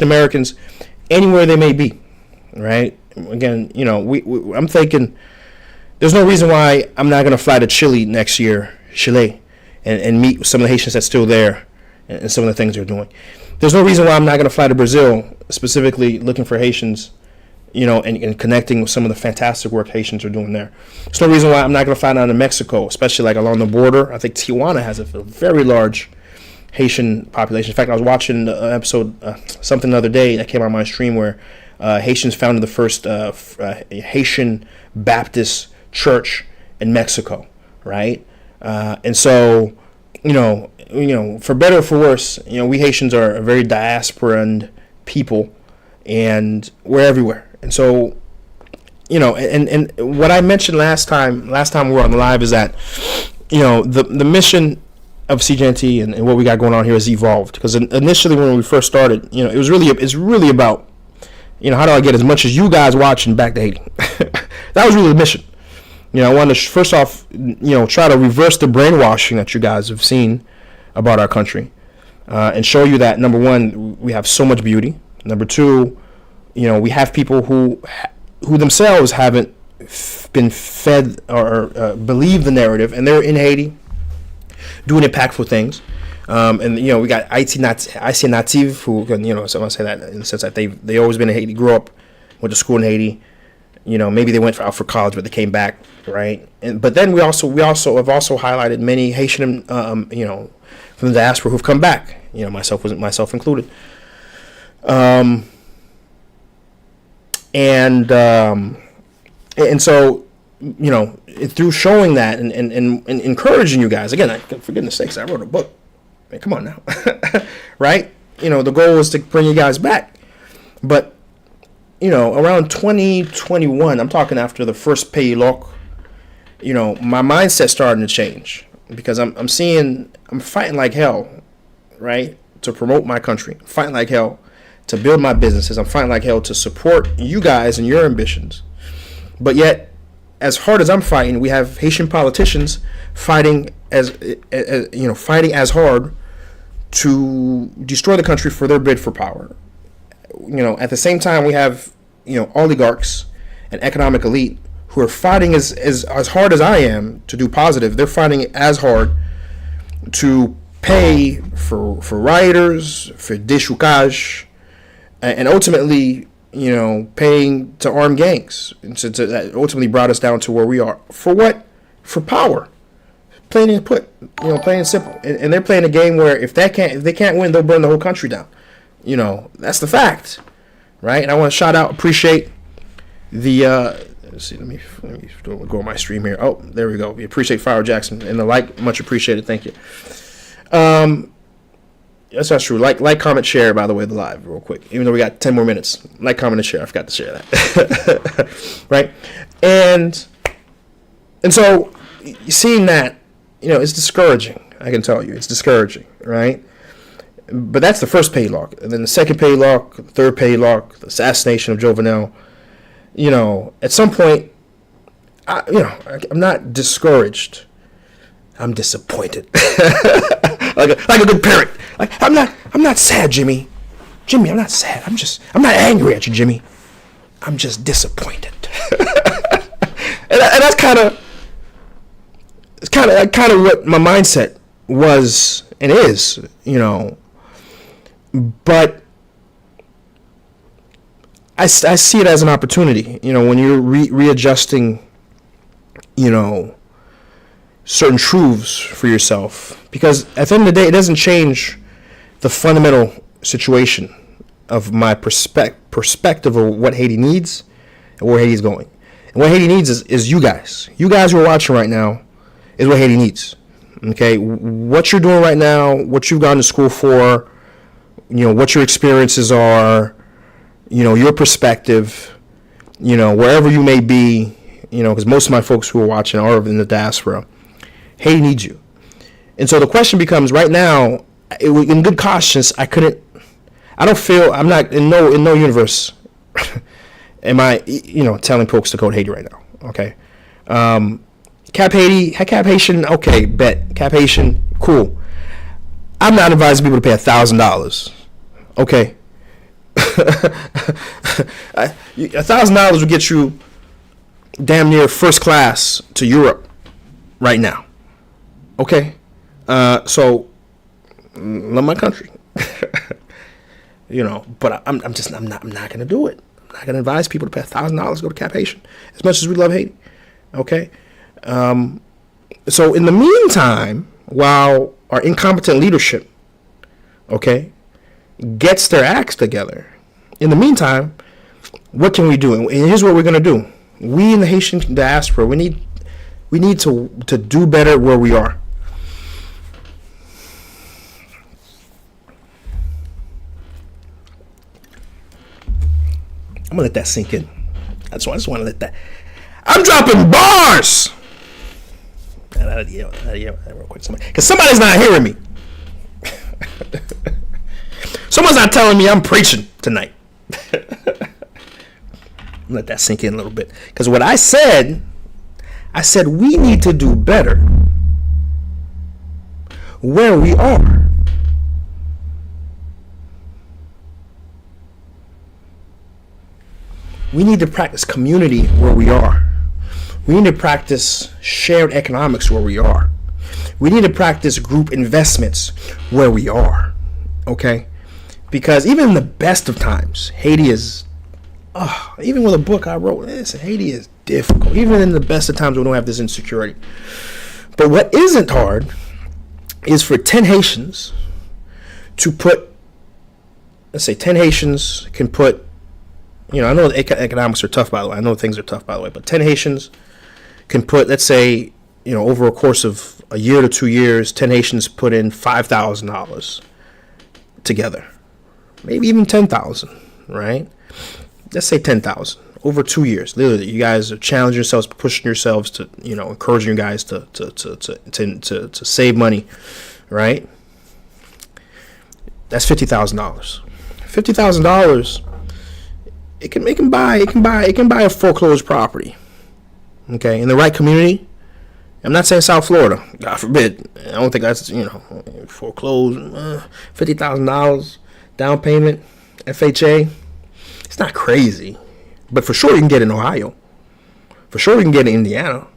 Americans, anywhere they may be, right? Again, I'm thinking there's no reason why I'm not going to fly to Chile next year, and meet some of the Haitians that's still there. And some of the things they're doing. There's no reason why I'm not going to fly to Brazil, specifically looking for Haitians, and connecting with some of the fantastic work Haitians are doing there. There's no reason why I'm not going to fly down to Mexico, especially like along the border. I think Tijuana has a very large Haitian population. In fact, I was watching an episode, something the other day that came on my stream where Haitians founded the first Haitian Baptist church in Mexico, right? And so, for better or for worse, we Haitians are a very diasporan people, and we're everywhere. And so, and what I mentioned last time we were on the live is that, the mission of Jeanty and what we got going on here has evolved. Because initially when we first started, it's really about, how do I get as much as you guys watching back to Haiti? That was really the mission. I wanted to first off, try to reverse the brainwashing that you guys have seen about our country, and show you that, number one, we have so much beauty. Number two, we have people who themselves haven't been fed or believe the narrative, and they're in Haiti doing impactful things. And we got Haitian native who can, someone say that in the sense that they always been in Haiti, grew up, went to school in Haiti. Maybe they went out for college, but they came back, right? But then we also have highlighted many Haitian, from the diaspora who've come back. Myself included. And so, through showing that and encouraging you guys, again, for goodness sakes, I wrote a book. Man, come on now, right? The goal is to bring you guys back. But, around 2021, I'm talking after the first Pays Loc, my mindset starting to change, because I'm fighting like hell, right, to promote my country. I'm fighting like hell to build my businesses. I'm fighting like hell to support you guys and your ambitions. But yet, as hard as I'm fighting, we have Haitian politicians fighting as hard to destroy the country for their bid for power. At the same time, we have oligarchs and economic elite who are fighting as hard as I am to do positive. They're fighting as hard to pay for rioters, for déchoucage, and ultimately, paying to arm gangs. And so that ultimately brought us down to where we are. For what? For power. Plain and plain and simple. And they're playing a game where if they can't win, they'll burn the whole country down. That's the fact, right? And I want to appreciate the. Let's see. Let me go on my stream here. Oh, there we go. We appreciate Fire Jackson and the like. Much appreciated. Thank you. That's not true. Like, comment, share, by the way, the live, real quick. Even though we got 10 more minutes. Like, comment, and share. I forgot to share that. Right? And so, seeing that, it's discouraging. I can tell you. It's discouraging, right? But that's the first Pays Loc. And then the second Pays Loc, the third Pays Loc, the assassination of Jovenel. At some point, I'm not discouraged. I'm disappointed. like a good parent. Like, I'm not sad, Jimmy. Jimmy, I'm not sad. I'm not angry at you, Jimmy. I'm just disappointed. and that's kind of what my mindset was and is, But I see it as an opportunity, when you're readjusting, certain truths for yourself. Because at the end of the day, it doesn't change the fundamental situation of my perspective of what Haiti needs and where Haiti's going. And what Haiti needs is you guys. You guys who are watching right now is what Haiti needs. Okay? What you're doing right now, what you've gone to school for, what your experiences are, your perspective, wherever you may be, because most of my folks who are watching are in the diaspora. Haiti needs you. And so the question becomes, right now, in good conscience, I'm not in no universe am I, telling folks to go to Haiti right now. Okay. Cap Haitian, okay, bet. Cap Haitian, cool. I'm not advising people to pay $1,000. Okay. $1,000 will get you damn near first class to Europe right now. Okay. So love my country. But I'm not gonna do it. I'm not gonna advise people to pay $1,000 to go to Cap Haitian, as much as we love Haiti. Okay. So in the meantime, while our incompetent leadership, okay, gets their acts together, in the meantime, what can we do? And here's what we're gonna do. We in the Haitian diaspora, we need We need to do better where we are. I'm gonna let that sink in. I just want to let that. I'm dropping bars. Real quick, because somebody's not hearing me. Someone's not telling me I'm preaching tonight. Let that sink in a little bit. Because what I said we need to do better where we are. We need to practice community where we are. We need to practice shared economics where we are. We need to practice group investments where we are. Okay? Because even in the best of times, Haiti is, even with a book I wrote, listen, Haiti is difficult. Even in the best of times, we don't have this insecurity. But what isn't hard is for 10 Haitians to put, let's say 10 Haitians can put, I know the economics are tough, by the way. I know things are tough, by the way. But 10 Haitians can put, let's say, over a course of a year to 2 years, 10 Haitians put in $5,000 together. Maybe even 10,000, right? Let's say 10,000 over 2 years. Literally, you guys are challenging yourselves, pushing yourselves to, encouraging you guys to save money, right? That's $50,000. $50,000. It can buy a foreclosed property. Okay, in the right community. I'm not saying South Florida, God forbid. I don't think that's foreclosed. $50,000 down payment, FHA. It's not crazy, but for sure you can get in Ohio. For sure you can get in Indiana,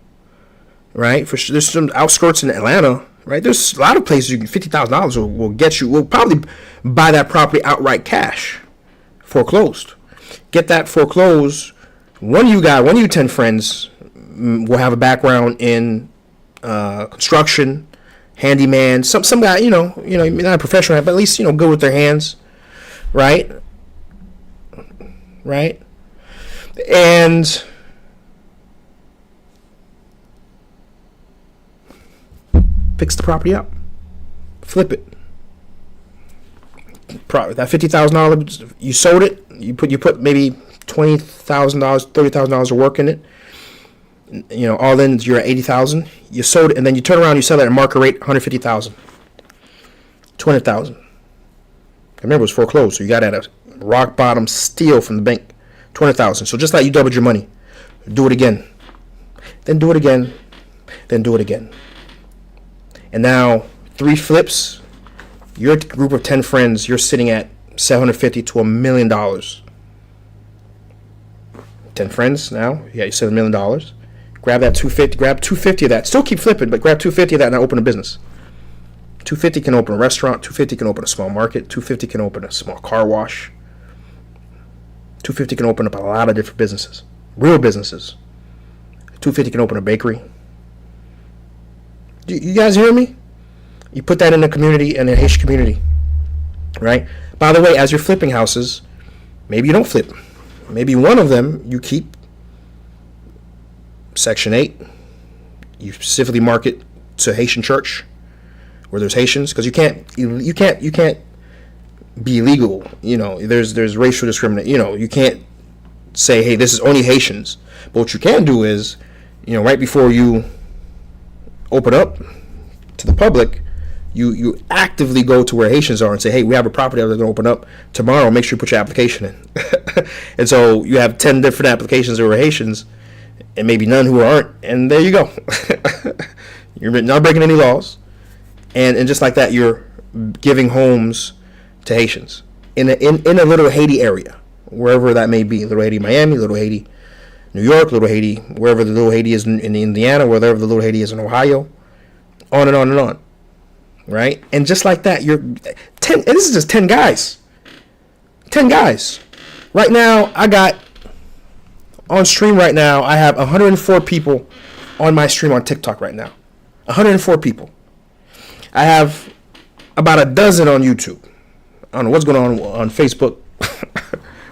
right? There's some outskirts in Atlanta, right? There's a lot of places you can. $50,000 will get you. Will probably buy that property outright cash, foreclosed. Get that foreclosed. One of you 10 friends will have a background in construction, handyman, some guy, not a professional, but at least good with their hands, right? And fix the property up, flip it. That $50,000, you sold it. You put maybe $20,000, $30,000 of work in it. All in, you're at $80,000. You sold it, and then you turn around, you sell it at market rate, $150,000, $200,000. Remember, it was foreclosed, so you got at a rock bottom steal from the bank, $200,000. So just like you doubled your money, do it again, then do it again, then do it again, and now 3 flips. Your group of 10 friends, you're sitting at $750,000 to $1 million. 10 friends now. Yeah, you said $1 million. Grab that 250. Grab 250 of that. Still keep flipping, but grab 250 of that and open a business. 250 can open a restaurant. 250 can open a small market. 250 can open a small car wash. 250 can open up a lot of different businesses, real businesses. 250 can open a bakery. Do you guys hear me? You put that in the community and the Haitian community, right? By the way, as you're flipping houses, maybe you don't flip. Maybe one of them you keep Section 8. You specifically market to Haitian church where there's Haitians, because you can't be illegal. There's racial discrimination. You can't say, hey, this is only Haitians. But what you can do is, right before you open up to the public, you actively go to where Haitians are and say, hey, we have a property that's going to open up tomorrow. Make sure you put your application in. And so you have 10 different applications that were Haitians and maybe none who aren't. And there you go. You're not breaking any laws. And just like that, you're giving homes to Haitians in a little Haiti area, wherever that may be. Little Haiti, Miami, Little Haiti, New York, Little Haiti, wherever the Little Haiti is in Indiana, wherever the Little Haiti is in Ohio, on and on and on. Right? And just like that, you're 10, and this is just 10 guys. 10 guys. Right now, I got on stream right now, I have 104 people on my stream on TikTok right now. 104 people. I have about a dozen on YouTube. I don't know what's going on Facebook.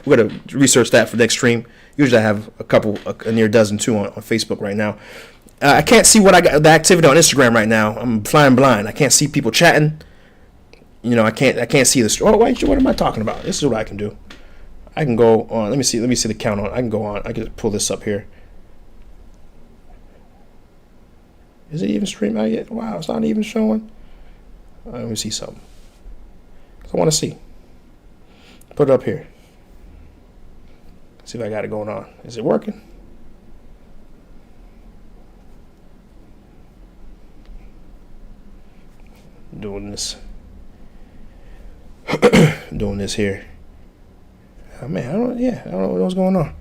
We're going to research that for next stream. Usually I have a near dozen too on Facebook right now. I can't see what I got the activity on Instagram right now. I'm flying blind. I can't see people chatting. I can't see the. Oh wait, what am I talking about? This is what I can do. I can go on. Let me see the count on. I can go on. I can pull this up here. Is it even streaming out yet? Wow, it's not even showing. Let me see something. I want to see. Put it up here. See if I got it going on. Is it working? Doing this. Doing this here. Oh man, I don't know what's going on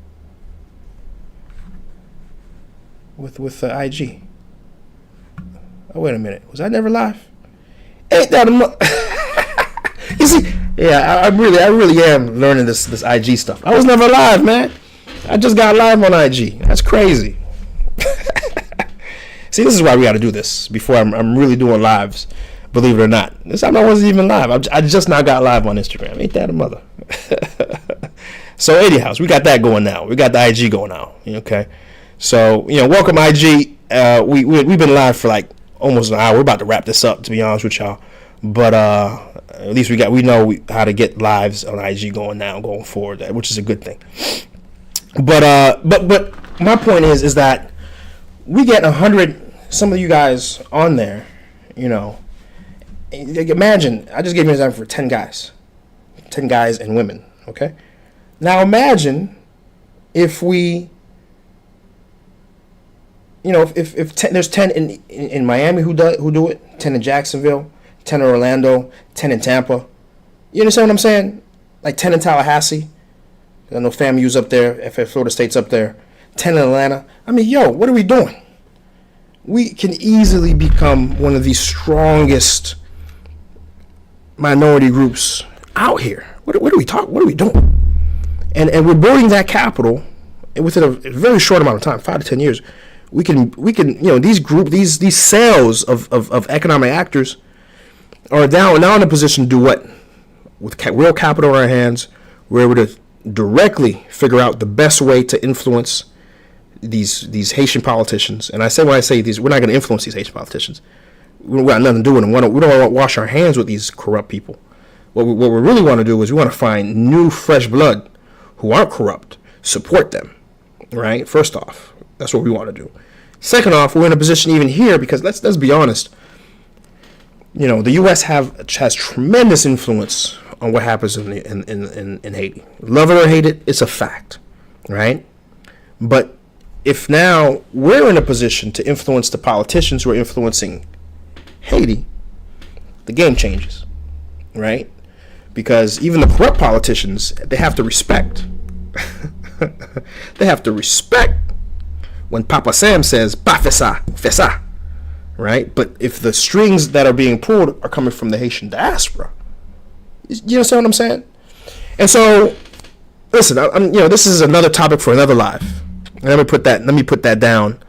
with IG. Oh wait a minute, was I never live? Ain't that a You see? Yeah, I really am learning this IG stuff. I was never live, man. I just got live on IG. That's crazy. See, this is why we got to do this before I'm really doing lives. Believe it or not, this time I wasn't even live. I just now got live on Instagram. Ain't that a mother? So anyhow, we got that going now. We got the IG going now. Okay. So welcome IG. We've been live for like almost an hour. We're about to wrap this up, to be honest with y'all. But at least we know how to get lives on IG going forward, which is a good thing. But my point is that we get 100. Some of you guys on there, Imagine, I just gave you an example for 10 guys and women, okay? Now imagine if we, if there's 10 in Miami who do it, 10 in Jacksonville, 10 in Orlando, 10 in Tampa. You understand what I'm saying? Like 10 in Tallahassee. I know FAMU's up there, Florida State's up there. 10 in Atlanta. I mean, what are we doing? We can easily become one of the strongest minority groups out here. What are we talking? What are we doing? And we're building that capital within a very short amount of time, 5 to 10 years. We can these sales of economic actors are now in a position to do what? With real capital in our hands, we're able to directly figure out the best way to influence these Haitian politicians. And when I say these, we're not going to influence these Haitian politicians. We got nothing to do with them. We don't want to wash our hands with these corrupt people. What we really want to do is we want to find new, fresh blood who aren't corrupt, support them, right? First off, that's what we want to do. Second off, we're in a position even here because let's be honest. The U.S. has tremendous influence on what happens in Haiti. Love it or hate it, it's a fact, right? But if now we're in a position to influence the politicians who are influencing Haiti, the game changes, right? Because even the corrupt politicians, they have to respect. They have to respect when Papa Sam says, "Pa fessa, fessa," right? But if the strings that are being pulled are coming from the Haitian diaspora, you understand what I'm saying? And so, listen, this is another topic for another live. And let me put that down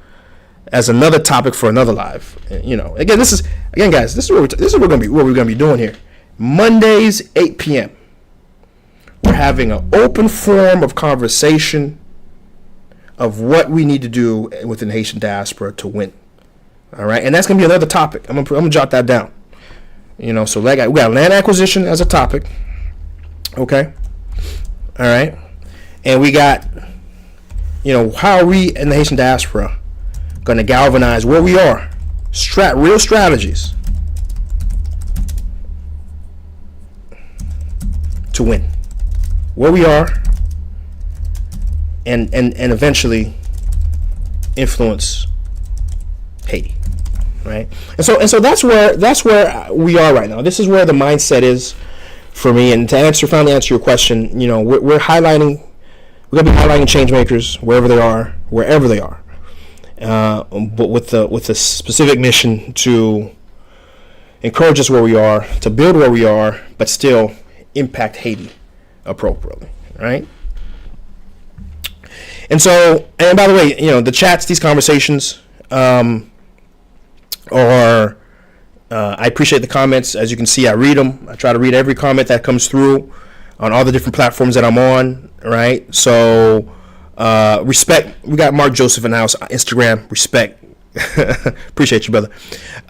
as another topic for another live. Again, guys, this is what we're gonna be doing here. Mondays, 8 p.m. We're having an open forum of conversation of what we need to do within the Haitian diaspora to win. All right, and that's gonna be another topic. I'm gonna jot that down. So we got land acquisition as a topic. Okay. All right, and we got, how are we in the Haitian diaspora going to galvanize where we are? Real strategies to win where we are and eventually influence Haiti, right? And so that's where we are right now. This is where the mindset is for me. And to finally answer your question, we're highlighting. We're going to be highlighting change makers wherever they are, but with the specific mission to encourage us where we are, to build where we are, but still impact Haiti appropriately, right? And so, and by the way, the chats, these conversations are. I appreciate the comments. As you can see, I read them. I try to read every comment that comes through on all the different platforms that I'm on, right? So respect. We got Mark Joseph in the house. Instagram, respect. Appreciate you, brother.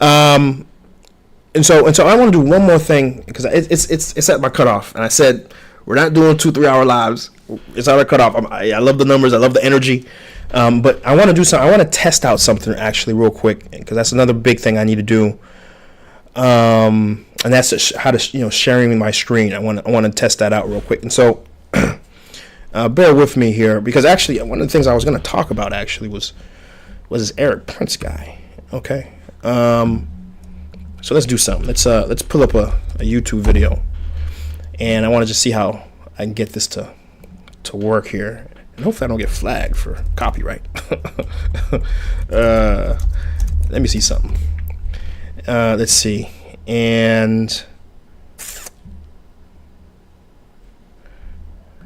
And so I want to do one more thing because it's at my cutoff, and I said we're not doing 2-3 hour lives. It's at our cutoff. I love the numbers. I love the energy. But I want to do something. I want to test out something actually real quick because that's another big thing I need to do. And that's how to sharing my screen. I want to test that out real quick. And so bear with me here because actually one of the things I was going to talk about actually was this Erik Prince guy. Okay. So let's do something. Let's pull up a YouTube video, and I want to just see how I can get this to work here. And hopefully I don't get flagged for copyright. Let me see something. Let's see. And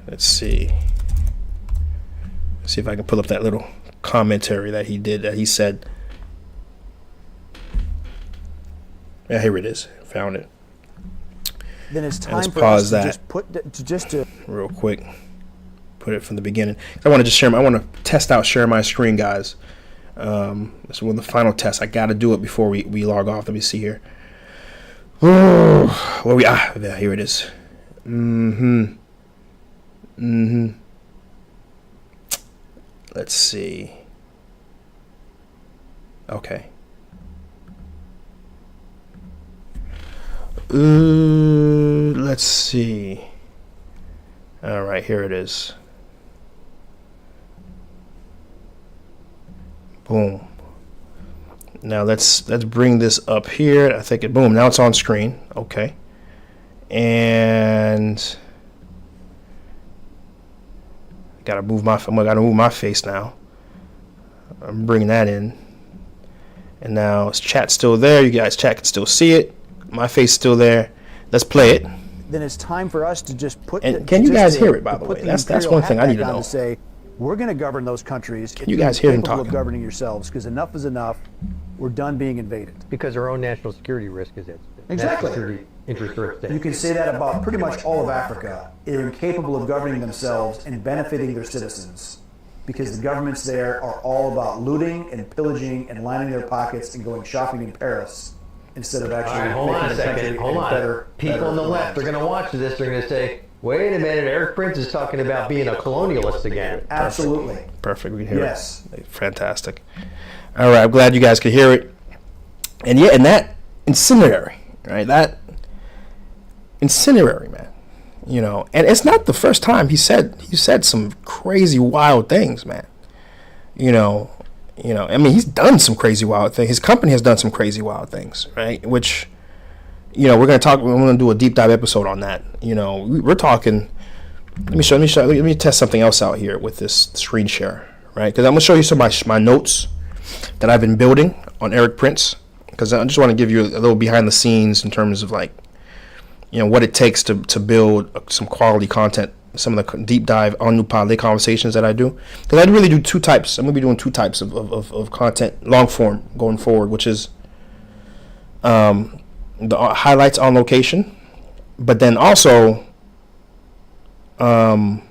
let's see. Let's see if I can pull up that little commentary that he did, that he said. Yeah, here it is. Found it. Then it's time let's for pause us that to real quick. Put it from the beginning. I want to just share. I want to test out share my screen, guys. This is one of the final tests. I got to do it before we log off. Let me see here. Oh, yeah, here it is. Let's see. Okay. Let's see. All right, here it is. Boom. Now let's bring this up here. I think boom. Now it's on screen. Okay. And gotta move my face now. I'm bringing that in. And now is chat still there? You guys, chat can still see it. My face still there. Let's play it. Then it's time for us to just put. And can you guys hear it? By the way, that's one thing I need to know. To say, we're going to govern those countries. Can you guys hear him talking? Of governing yourselves, because enough is enough. We're done being invaded. Because our own national security risk is it. Exactly. Security interest are at stake. You can say that about pretty much all of Africa. They're incapable of governing themselves and benefiting their citizens, because the governments there are all about looting and pillaging and lining their pockets and going shopping in Paris instead of actually. All right, hold on a second. Hold on. People on the left are going to watch this. They're going to say, "Wait a minute, Erik Prince is talking about being a colonialist again." Absolutely. Perfect. We can hear yes. it. Fantastic. All right, I'm glad you guys could hear it. And yeah, and that incendiary, right? That incendiary, man. You know, and it's not the first time he said some crazy, wild things, man. You know. I mean, he's done some crazy, wild things. His company has done some crazy, wild things, right? Which, we're going to do a deep dive episode on that. We're talking. Let me test something else out here with this screen share, right? Because I'm going to show you some of my notes that I've been building on Erik Prince, because I just want to give you a little behind the scenes in terms of what it takes to build some quality content, some of the deep dive on Nous Parler conversations that I do. Because I really do two types. I'm going to be doing two types of content, long form, going forward, which is the highlights on location, but then also the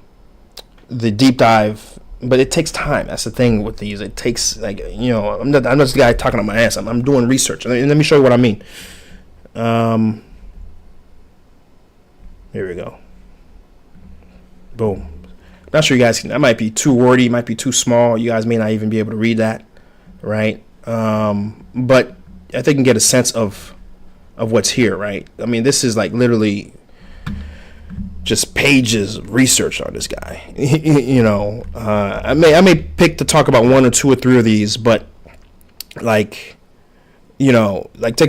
deep dive. But it takes time. That's the thing with these. It takes, I'm not just the guy talking on my ass. I'm doing research. And let me show you what I mean. Here we go. Boom. Not sure you guys can. That might be too wordy. Might be too small. You guys may not even be able to read that, right? But I think you can get a sense of what's here, right? I mean, this is like literally just pages of research on this guy. I may pick to talk about one or two or three of these, but take a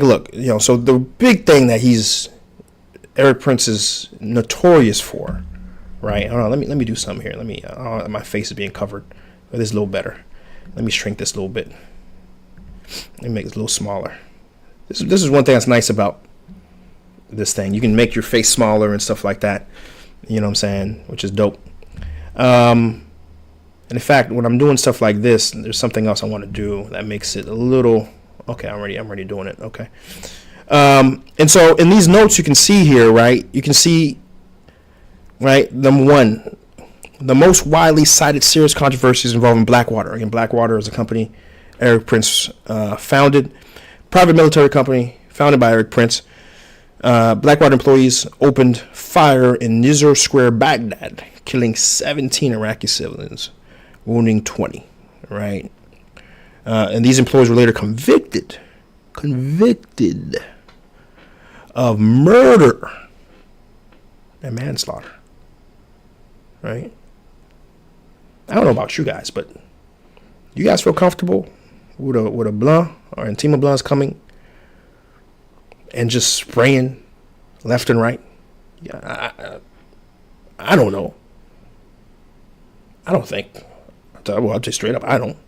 look. So the big thing that Erik Prince is notorious for, right? Hold on, let me do something here. My face is being covered. This is a little better. Let me shrink this a little bit. Let me make it a little smaller. This is one thing that's nice about this thing. You can make your face smaller and stuff like that. You know what I'm saying? Which is dope. And in fact, when I'm doing stuff like this, there's something else I want to do that makes it a little. Okay, I'm already doing it. Okay. And so in these notes, you can see here, right? You can see, right? Number one, the most widely cited serious controversies involving Blackwater. Again, Blackwater is a company Erik Prince founded. Private military company founded by Erik Prince. Blackwater employees opened fire in Nizer Square, Baghdad, killing 17 Iraqi civilians, wounding 20. Right, and these employees were later convicted of murder and manslaughter. Right. I don't know about you guys, but you guys feel comfortable with a blunt or intima blunts coming and just spraying left and right? Yeah, I don't know. I don't think. Well, I'll tell you straight up, I don't.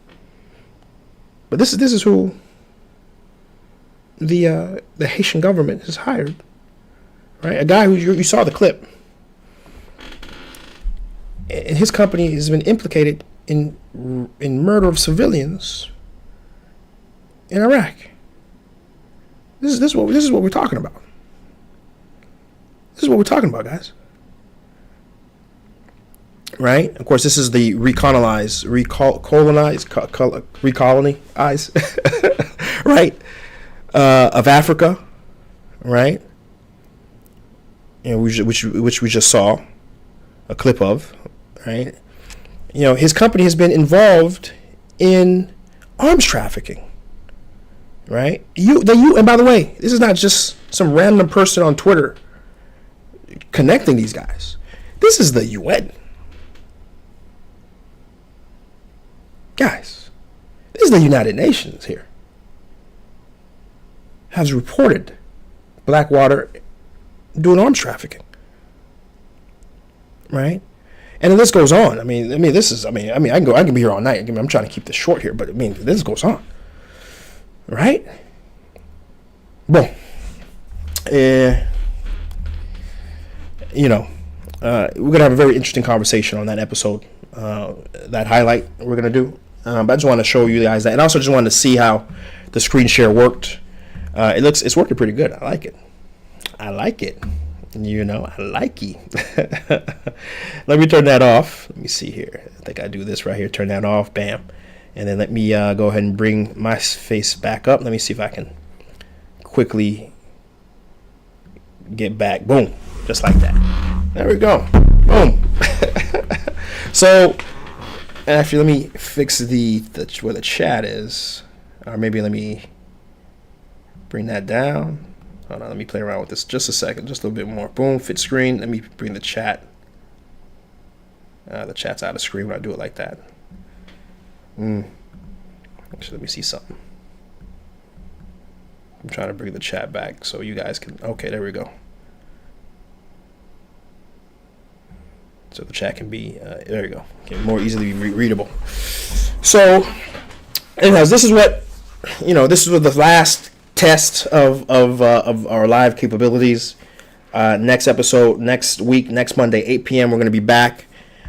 But this is who the Haitian government has hired, right? A guy who you saw the clip, and his company has been implicated in murder of civilians in Iraq. This is what we're talking about. This is what we're talking about, guys. Right? Of course, this is the recolonize, right? Of Africa, right? You know, which we just saw a clip of, right? You know, his company has been involved in arms trafficking, right? And by the way, this is not just some random person on Twitter connecting these guys. This is the UN. Guys, this is the United Nations here. Has reported Blackwater doing arms trafficking. Right? And the list goes on. I mean, this is. I can be here all night. I'm trying to keep this short here, but this goes on. Right? Boom. We're gonna have a very interesting conversation on that episode. That highlight we're gonna do. But I just want to show you guys that, and also just wanted to see how the screen share worked. It's working pretty good. I like it. I like it. I like it. Let me turn that off. Let me see here. I think I do this right here. Turn that off. Bam. And then let me go ahead and bring my face back up. Let me see if I can quickly get back. Boom. Just like that. There we go. Boom. So, actually, let me fix where the chat is. Or maybe let me bring that down. Hold on, let me play around with this just a second, just a little bit more. Boom, fit screen. Let me bring the chat. The chat's out of screen when I do it like that. Actually, let me see something. I'm trying to bring the chat back so you guys can. Okay, there we go. So the chat can be, there you go, more easily readable. So, anyways, this is what the last test of our live capabilities. Next episode, next week, next Monday, 8 p.m. We're going to be back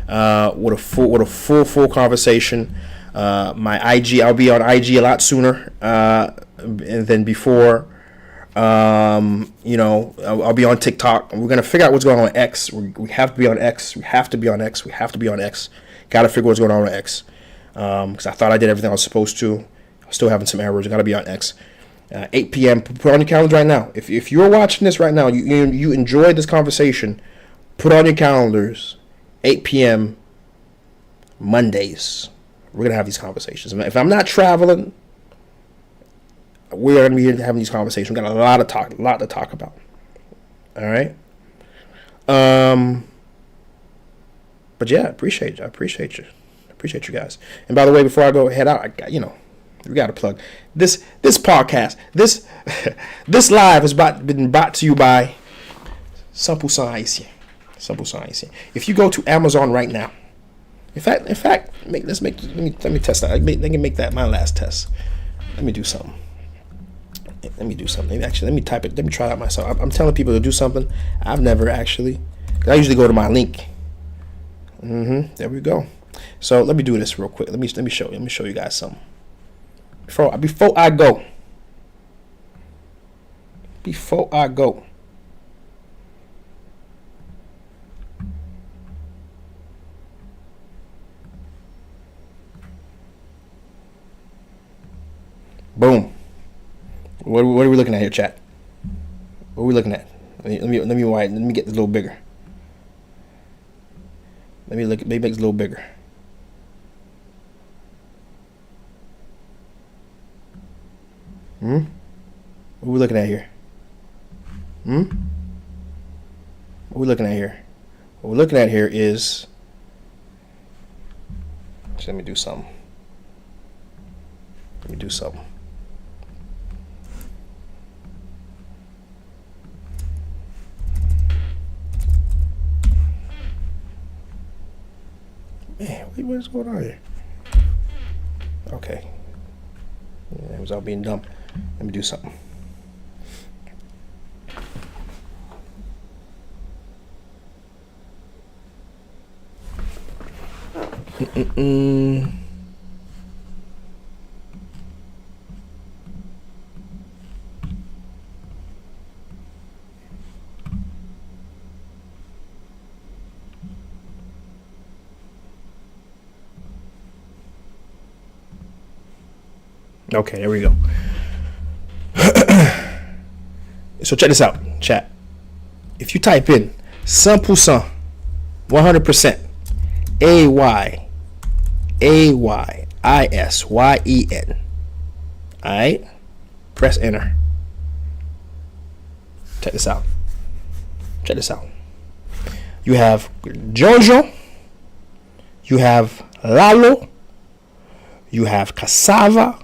with a full conversation. My IG, I'll be on IG a lot sooner than before. I'll be on TikTok. We're gonna figure out what's going on with X. We have to be on X. We have to be on X. Gotta figure what's going on with X. Because I thought I did everything I was supposed to. I'm still having some errors. I gotta be on X. 8 p.m. Put on your calendars right now. If you're watching this right now, you enjoyed this conversation. Put on your calendars. 8 p.m. Mondays. We're gonna have these conversations. If I'm not traveling, we're going to be having these conversations. We've got a lot to talk about. All right. But yeah, I appreciate you. I appreciate you guys. And by the way, before I go head out, we got to plug this podcast. This live has been brought to you by 100% Haitien. 100% Haitien. If you go to Amazon right now, in fact, let me test that. Let me make that my last test. Let me do something. Actually, let me type it. Let me try it out myself. I'm telling people to do something I've never actually. I usually go to my link. There we go. So let me do this real quick. Let me show you guys something. Before I go. Boom. What are we looking at here, chat? What are we looking at? Let me widen. Let me get this a little bigger. Maybe make it a little bigger. What are we looking at here? What are we looking at here? What we're looking at here is. Let me do something. Man, what's going on here? Okay. Yeah, it was all being dumb. Let me do something. Okay, there we go. So check this out, chat. If you type in 100%, 100%, AYAYISYEN, all right? Press enter. Check this out. You have Jonjo, you have Lalo, you have cassava,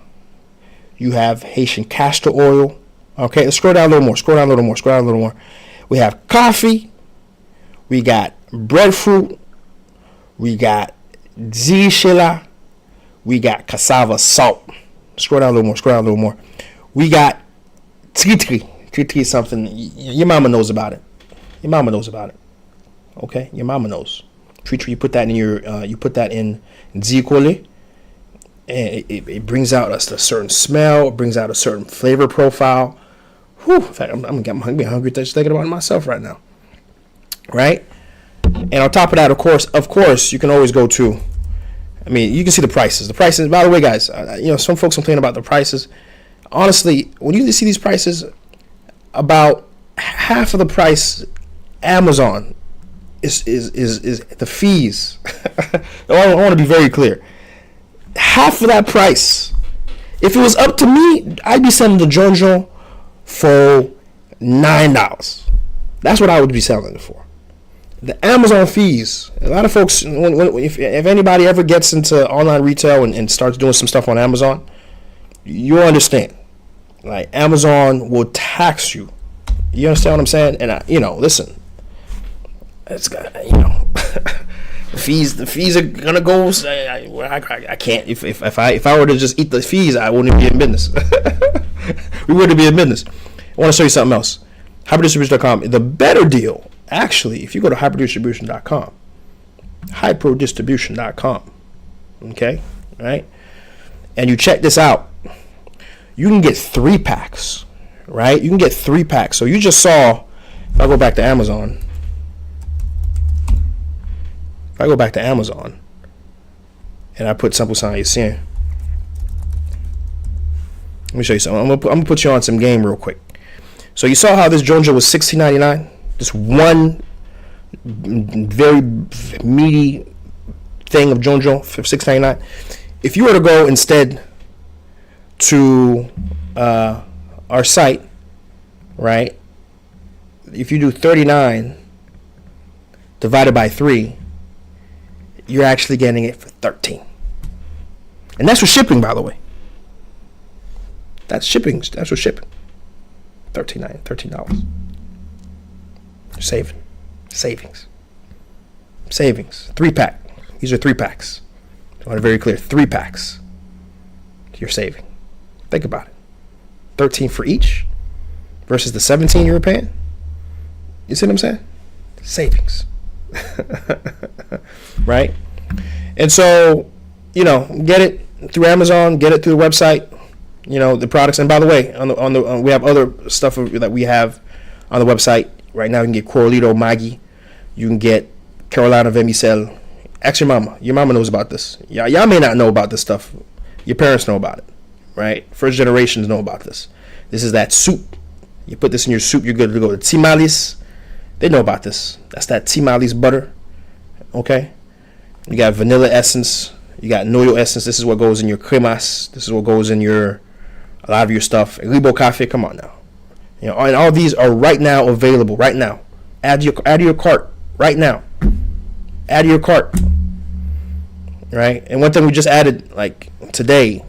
you have Haitian castor oil. Okay, let's scroll down a little more. We have coffee. We got breadfruit. We got zishila. We got cassava salt. Scroll down a little more. We got tritri. Tritri is something your mama knows about it. Okay, your mama knows. Tritri, you put that in zikole. And it brings out a certain smell. It brings out a certain flavor profile. Whew, in fact, I'm getting hungry just thinking about it myself right now. Right? And on top of that, of course, you can always go to. I mean, you can see the prices. By the way, guys, some folks complain about the prices. Honestly, when you see these prices, about half of the price Amazon is the fees. I want to be very clear. Half of that price. If it was up to me, I'd be selling the Jonjo for $9. That's what I would be selling it for. The Amazon fees. A lot of folks, if anybody ever gets into online retail and starts doing some stuff on Amazon, you'll understand. Like, Amazon will tax you. You understand what I'm saying? And listen, it's got The fees are gonna go. I can't. If I were to just eat the fees, I wouldn't be in business. We wouldn't be in business. I want to show you something else. Hyperdistribution.com. The better deal, actually, if you go to hyperdistribution.com, hyperdistribution.com, okay, right, and you check this out, you can get 3-packs, right? You can get 3-packs. So you just saw. If I go back to Amazon. If I go back to Amazon and I put simple sign Haitian, let me show you something. I'm gonna put you on some game real quick. So you saw how this Jonjo was $16.99. This one very meaty thing of Jonjo for $6.99. If you were to go instead to our site, right? If you do 39 divided by 3. You're actually getting it for 13. And that's for shipping, by the way. That's shipping. That's for shipping. $13. Savings. 3-pack. These are 3-packs. I want to be very clear. 3-packs. You're saving. Think about it. 13 for each versus the 17 you were paying. You see what I'm saying? Savings. Right? And so, get it through Amazon, get it through the website, the products. And by the way, we have other stuff that we have on the website right now. You can get Coralito Maggi, you can get Carolina Vermicell. Ask your mama. Your mama knows about this. Y'all may not know about this stuff. Your parents know about it, right? First generations know about this. This is that soup. You put this in your soup, you're good to go. The tamales, they know about this. That's that tamales butter, okay? You got vanilla essence. You got noyo essence. This is what goes in your cremas. This is what goes in a lot of your stuff. Libo Cafe, come on now. You know, and all these are right now available. Right now, add to your cart right now. Add to your cart, right? And one thing we just added, like today,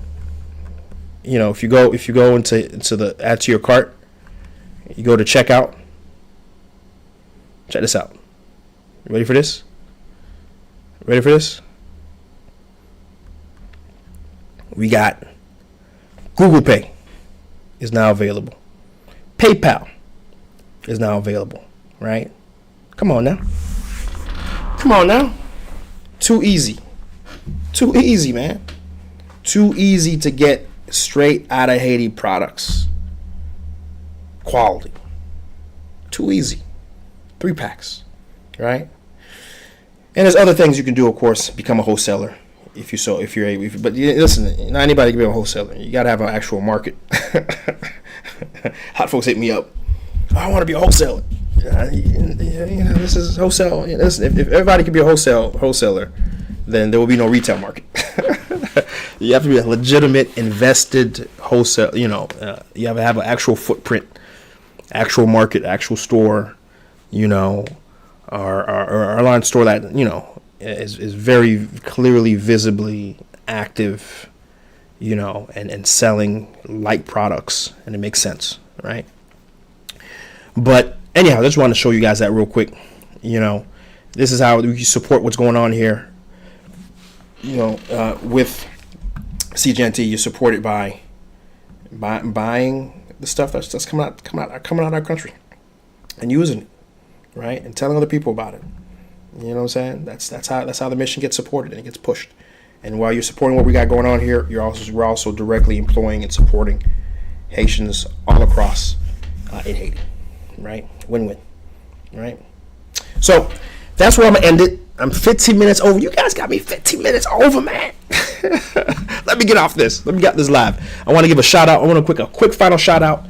you know, if you go into the add to your cart, you go to checkout. Check this out. You ready for this? Ready for this? We got Google Pay is now available. PayPal is now available, right? Come on now. Come on now. Too easy. Too easy, man. Too easy to get straight out of Haiti products. Quality. Too easy. 3 packs, right? And there's other things you can do, of course. Become a wholesaler if you're able. But listen, not anybody can be a wholesaler. You got to have an actual market. Hot folks hit me up. Oh, I want to be a wholesaler. This is wholesale. Listen, if everybody can be a wholesaler, then there will be no retail market. You have to be a legitimate, invested wholesale. You have to have an actual footprint, actual market, actual store. Our online store that is very clearly, visibly active. And selling light products, and it makes sense, right? But anyhow, I just wanted to show you guys that real quick. This is how we support what's going on here. With Jeanty, you support it by buying the stuff that's coming out of our country and using it, right? And telling other people about it. You know what I'm saying? That's how the mission gets supported and it gets pushed. And while you're supporting what we got going on here, we're also directly employing and supporting Haitians all across in Haiti, right? Win-win, right? So that's where I'm gonna end it. I'm 15 minutes over. You guys got me 15 minutes over, man. Let me get off this. Let me get this live. I want to give a shout out. I want a quick final shout out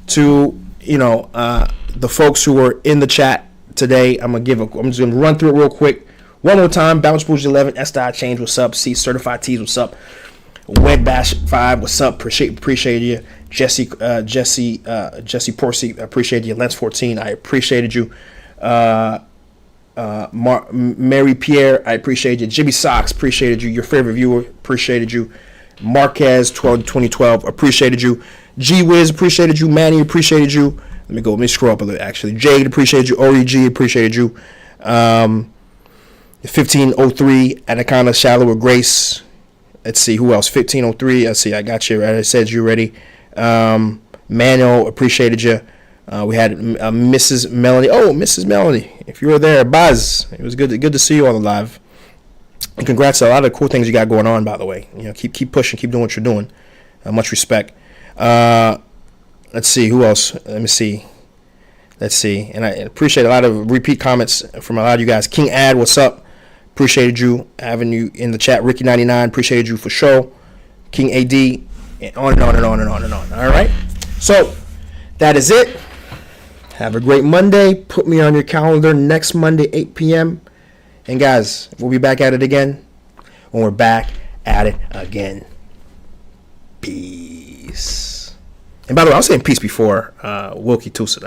to the folks who were in the chat today. I'm just gonna run through it real quick. One more time, Bounce Bougie 11, S. Change, what's up? C Certified Tees, what's up? Wed Bash 5, what's up? Appreciate you. Jesse Porsey, appreciate you. Lens 14, I appreciated you. Mary Pierre, I appreciate you. Jimmy Socks, appreciated you. Your favorite viewer, appreciated you. Marquez 2012, appreciated you. G Wiz, appreciated you. Manny, appreciated you. Let me scroll up a little, actually. Jade, appreciated you. Ori G, appreciated you. 1503, Anaconda, Shallower Grace. Let's see, who else? 1503, let's see, I got you. I said you ready. Manuel, appreciated you. We had Mrs. Melanie. Oh, Mrs. Melanie, if you were there, Buzz. It was good to see you on the live. And congrats on a lot of cool things you got going on, by the way. Keep pushing, keep doing what you're doing. Much respect. Let's see, who else? Let me see. Let's see. And I appreciate a lot of repeat comments from a lot of you guys. King Ad, what's up? Appreciated you having you in the chat. Ricky99, appreciated you for sure. King AD, and on and on and on and on and on. All right. So that is it. Have a great Monday. Put me on your calendar next Monday, 8 p.m. And guys, we'll be back at it again when we're back at it again. Peace. And by the way, I was saying peace before Wilkie Tucson.